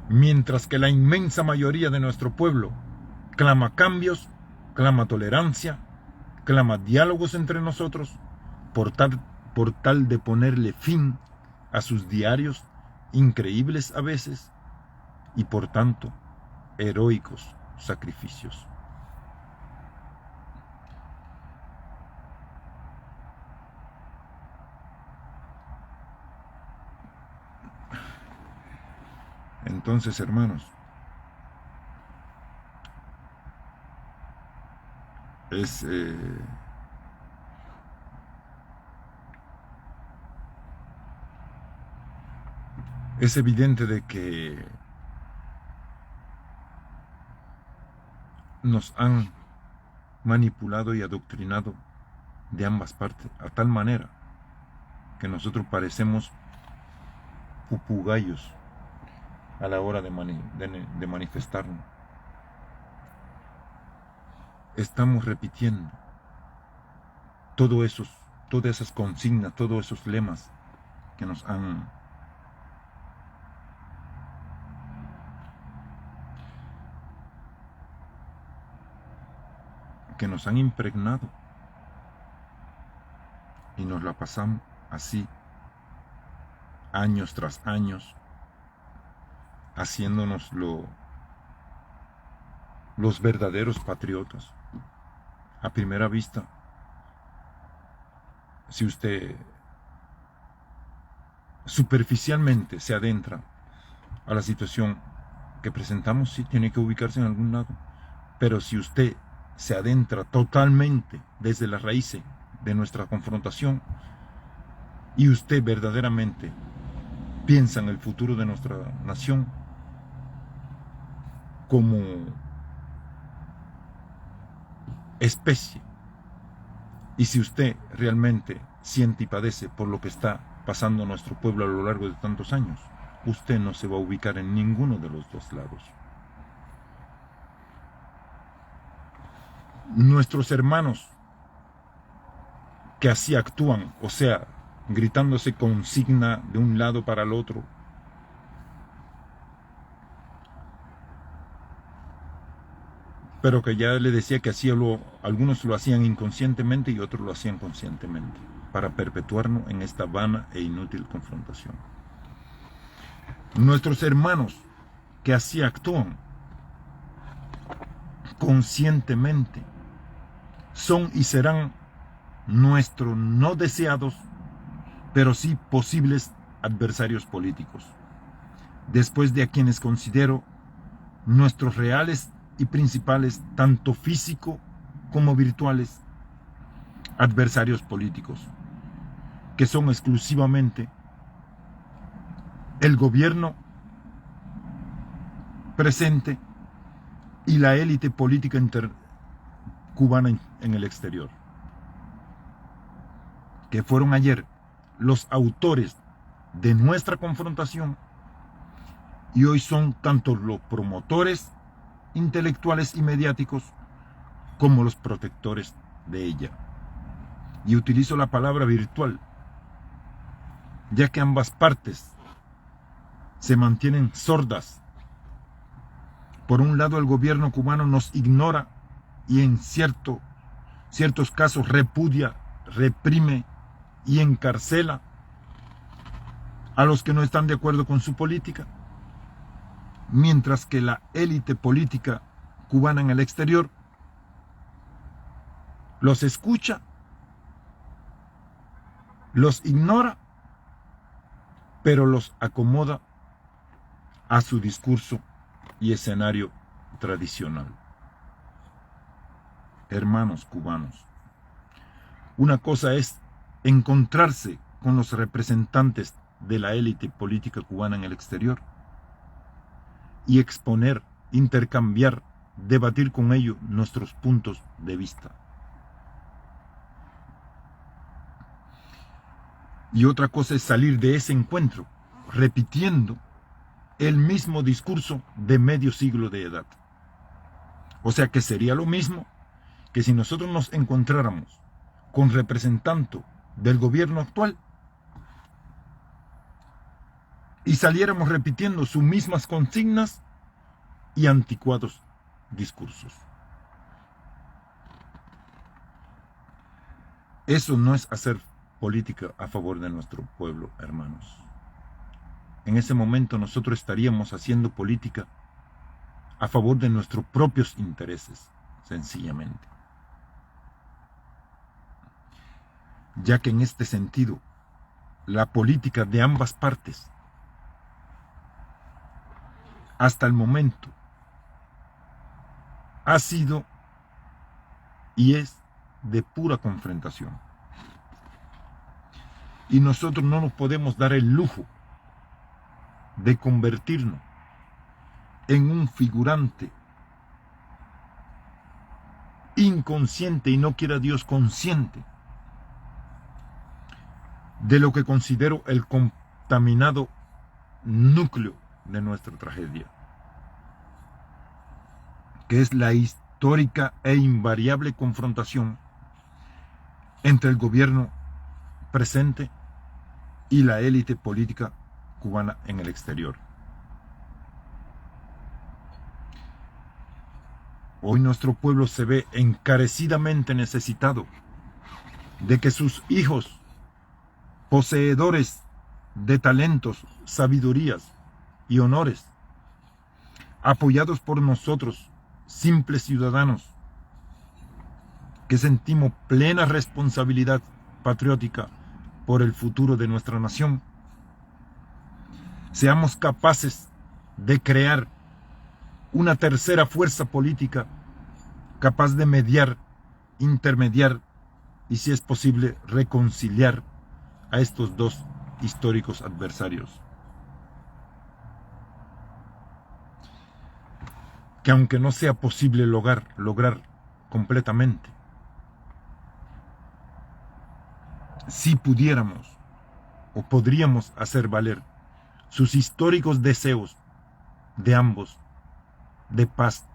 Mientras que la inmensa mayoría de nuestro pueblo clama cambios, clama tolerancia, clama diálogos entre nosotros, por tal de ponerle fin a sus diarios, increíbles a veces, y por tanto, heroicos sacrificios. Entonces, hermanos, es evidente de que nos han manipulado y adoctrinado de ambas partes, a tal manera que nosotros parecemos pupugayos a la hora de manifestarnos. Estamos repitiendo todas esas consignas, todos esos lemas que nos han impregnado, y nos la pasamos así años tras años, haciéndonos los verdaderos patriotas. A primera vista, si usted superficialmente se adentra a la situación que presentamos, sí tiene que ubicarse en algún lado, pero si usted se adentra totalmente desde las raíces de nuestra confrontación y usted verdaderamente piensa en el futuro de nuestra nación como especie, y si usted realmente siente y padece por lo que está pasando a nuestro pueblo a lo largo de tantos años, usted no se va a ubicar en ninguno de los dos lados. Nuestros hermanos que así actúan, o sea, gritándose consigna de un lado para el otro, pero que ya le decía que algunos lo hacían inconscientemente y otros lo hacían conscientemente, para perpetuarnos en esta vana e inútil confrontación. Nuestros hermanos que así actúan conscientemente son y serán nuestros no deseados, pero sí posibles adversarios políticos, después de a quienes considero nuestros reales y principales, tanto físico como virtuales, adversarios políticos, que son exclusivamente el gobierno presente y la élite política cubana en el exterior, que fueron ayer los autores de nuestra confrontación y hoy son tanto los promotores intelectuales y mediáticos como los protectores de ella. Y utilizo la palabra virtual, ya que ambas partes se mantienen sordas. Por un lado, el gobierno cubano nos ignora y en ciertos casos repudia, reprime y encarcela a los que no están de acuerdo con su política, mientras que la élite política cubana en el exterior los escucha, los ignora, pero los acomoda a su discurso y escenario tradicional. Hermanos cubanos, una cosa es encontrarse con los representantes de la élite política cubana en el exterior y exponer, intercambiar, debatir con ellos nuestros puntos de vista. Y otra cosa es salir de ese encuentro repitiendo el mismo discurso de medio siglo de edad. O sea que sería lo mismo que si nosotros nos encontráramos con representantes del gobierno actual y saliéramos repitiendo sus mismas consignas y anticuados discursos. Eso no es hacer política a favor de nuestro pueblo, hermanos. En ese momento nosotros estaríamos haciendo política a favor de nuestros propios intereses, sencillamente. Ya que en este sentido, la política de ambas partes, hasta el momento, ha sido y es de pura confrontación. Y nosotros no nos podemos dar el lujo de convertirnos en un figurante inconsciente y no quiera Dios consciente de lo que considero el contaminado núcleo de nuestra tragedia, que es la histórica e invariable confrontación entre el gobierno presente y la élite política cubana en el exterior. Hoy nuestro pueblo se ve encarecidamente necesitado de que sus hijos, poseedores de talentos, sabidurías y honores, apoyados por nosotros, simples ciudadanos, que sentimos plena responsabilidad patriótica por el futuro de nuestra nación, seamos capaces de crear una tercera fuerza política capaz de mediar, intermediar y, si es posible, reconciliar a estos dos históricos adversarios. Que aunque no sea posible lograr completamente, si pudiéramos o podríamos hacer valer sus históricos deseos de ambos de paz,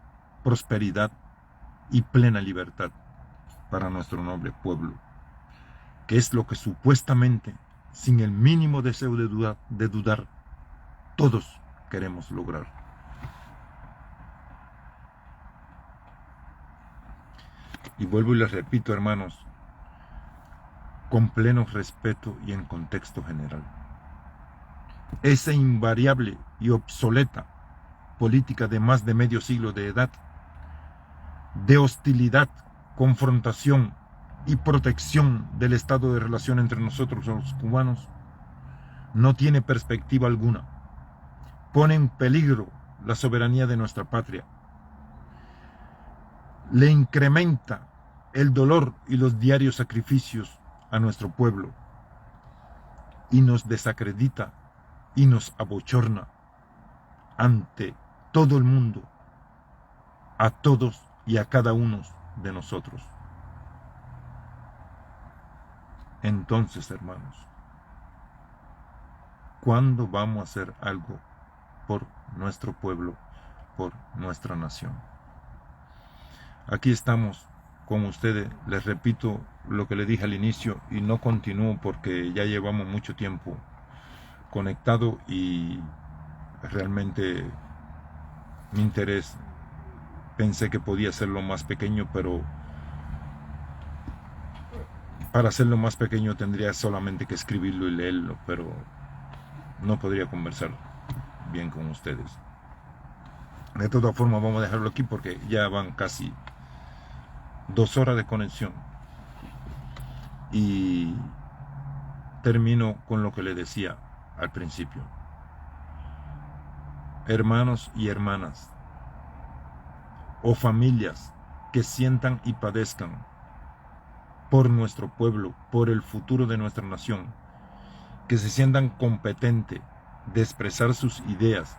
prosperidad y plena libertad para nuestro noble pueblo, que es lo que supuestamente, sin el mínimo deseo de dudar, todos queremos lograr. Y vuelvo y les repito, hermanos, con pleno respeto y en contexto general, esa invariable y obsoleta política de más de medio siglo de edad, de hostilidad, confrontación y protección del estado de relación entre nosotros los cubanos, no tiene perspectiva alguna, pone en peligro la soberanía de nuestra patria, le incrementa el dolor y los diarios sacrificios a nuestro pueblo, y nos desacredita y nos abochorna ante todo el mundo, a todos y a cada uno de nosotros. Entonces, hermanos, ¿cuándo vamos a hacer algo por nuestro pueblo, por nuestra nación? Aquí estamos con ustedes. Les repito lo que les dije al inicio y no continúo porque ya llevamos mucho tiempo conectado y realmente mi interés pensé que podía hacerlo más pequeño, pero para hacerlo más pequeño tendría solamente que escribirlo y leerlo, pero no podría conversar bien con ustedes. De todas formas, vamos a dejarlo aquí porque ya van casi 2 horas de conexión. Y termino con lo que le decía al principio. Hermanos y hermanas, o familias que sientan y padezcan por nuestro pueblo, por el futuro de nuestra nación, que se sientan competentes de expresar sus ideas,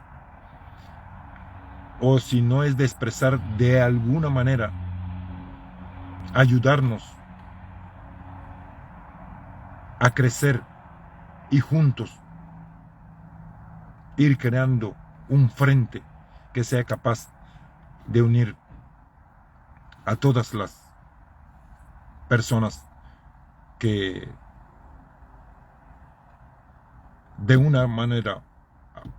o si no es de expresar, de alguna manera ayudarnos a crecer y juntos ir creando un frente que sea capaz de unir a todas las personas que de una manera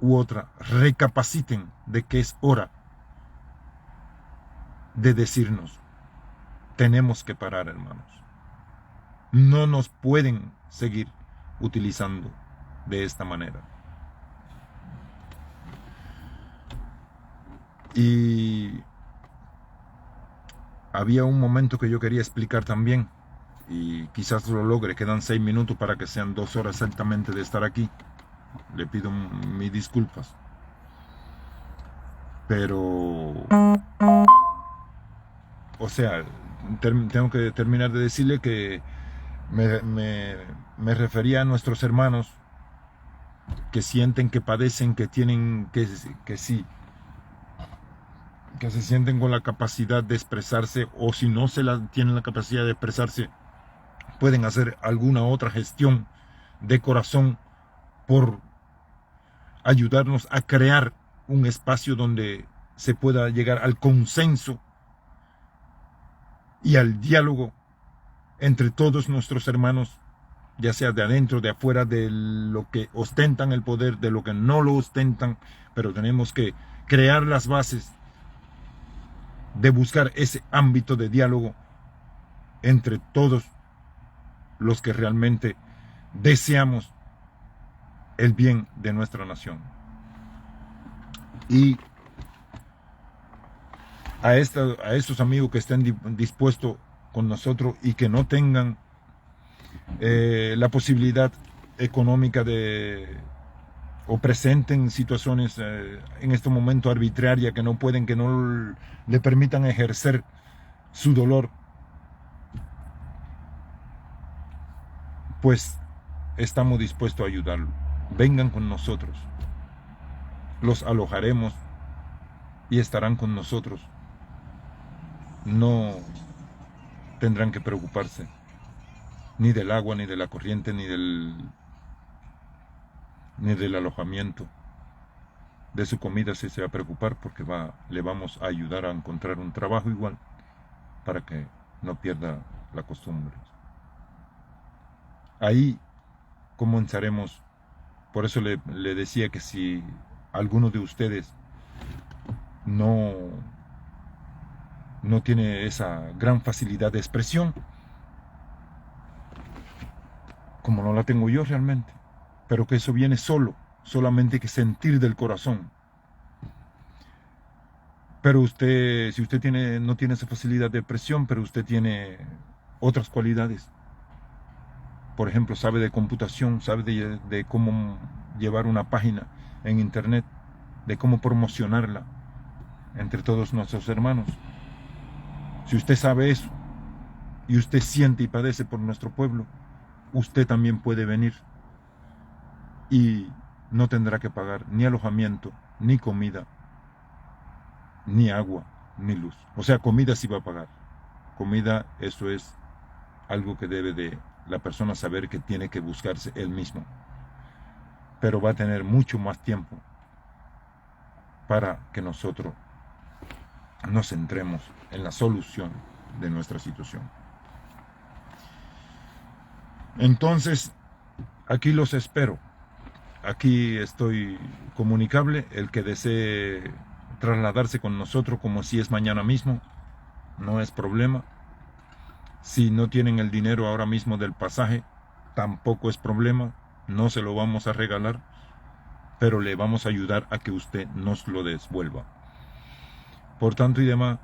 u otra recapaciten de que es hora de decirnos: tenemos que parar, hermanos. No nos pueden seguir utilizando de esta manera. Y había un momento que yo quería explicar también, y quizás lo logre. Quedan 6 minutos para que sean 2 horas exactamente de estar aquí. Le pido mis disculpas. Pero, o sea, tengo que terminar de decirle que me refería a nuestros hermanos que sienten, que padecen, que tienen, que sí, que se sienten con la capacidad de expresarse, o si no tienen la capacidad de expresarse, pueden hacer alguna otra gestión de corazón por ayudarnos a crear un espacio donde se pueda llegar al consenso y al diálogo entre todos nuestros hermanos, ya sea de adentro, de afuera, de lo que ostentan el poder, de lo que no lo ostentan, pero tenemos que crear las bases de buscar ese ámbito de diálogo entre todos los que realmente deseamos el bien de nuestra nación. Y a estos amigos que estén dispuestos con nosotros y que no tengan la posibilidad económica o presenten situaciones en este momento arbitrarias que no pueden, que no le permitan ejercer su dolor, pues estamos dispuestos a ayudarlo. Vengan con nosotros, los alojaremos y estarán con nosotros. No tendrán que preocuparse ni del agua, ni de la corriente, ni del alojamiento. De su comida sí se va a preocupar porque le vamos a ayudar a encontrar un trabajo igual para que no pierda la costumbre. Ahí comenzaremos. Por eso le decía que si alguno de ustedes no tiene esa gran facilidad de expresión, como no la tengo yo realmente, pero que eso viene solamente que sentir del corazón. Pero usted, si usted no tiene esa facilidad de expresión, pero usted tiene otras cualidades, por ejemplo, sabe de computación, sabe de cómo llevar una página en internet, de cómo promocionarla entre todos nuestros hermanos. Si usted sabe eso y usted siente y padece por nuestro pueblo, usted también puede venir y no tendrá que pagar ni alojamiento, ni comida, ni agua, ni luz. O sea, comida sí va a pagar. Comida, eso es algo que debe de la persona saber que tiene que buscarse él mismo. Pero va a tener mucho más tiempo para que nosotros nos centremos en la solución de nuestra situación. Entonces, aquí los espero. Aquí estoy comunicable. El que desee trasladarse con nosotros como si es mañana mismo, no es problema. Si no tienen el dinero ahora mismo del pasaje, tampoco es problema. No se lo vamos a regalar, pero le vamos a ayudar a que usted nos lo devuelva. Por tanto y demás,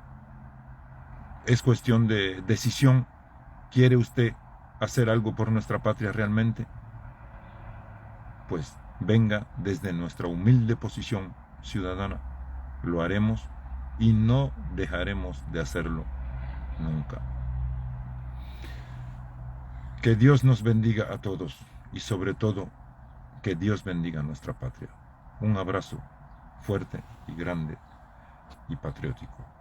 es cuestión de decisión. ¿Quiere usted hacer algo por nuestra patria realmente? Pues venga desde nuestra humilde posición ciudadana. Lo haremos y no dejaremos de hacerlo nunca. Que Dios nos bendiga a todos y sobre todo que Dios bendiga a nuestra patria. Un abrazo fuerte y grande y patriótico.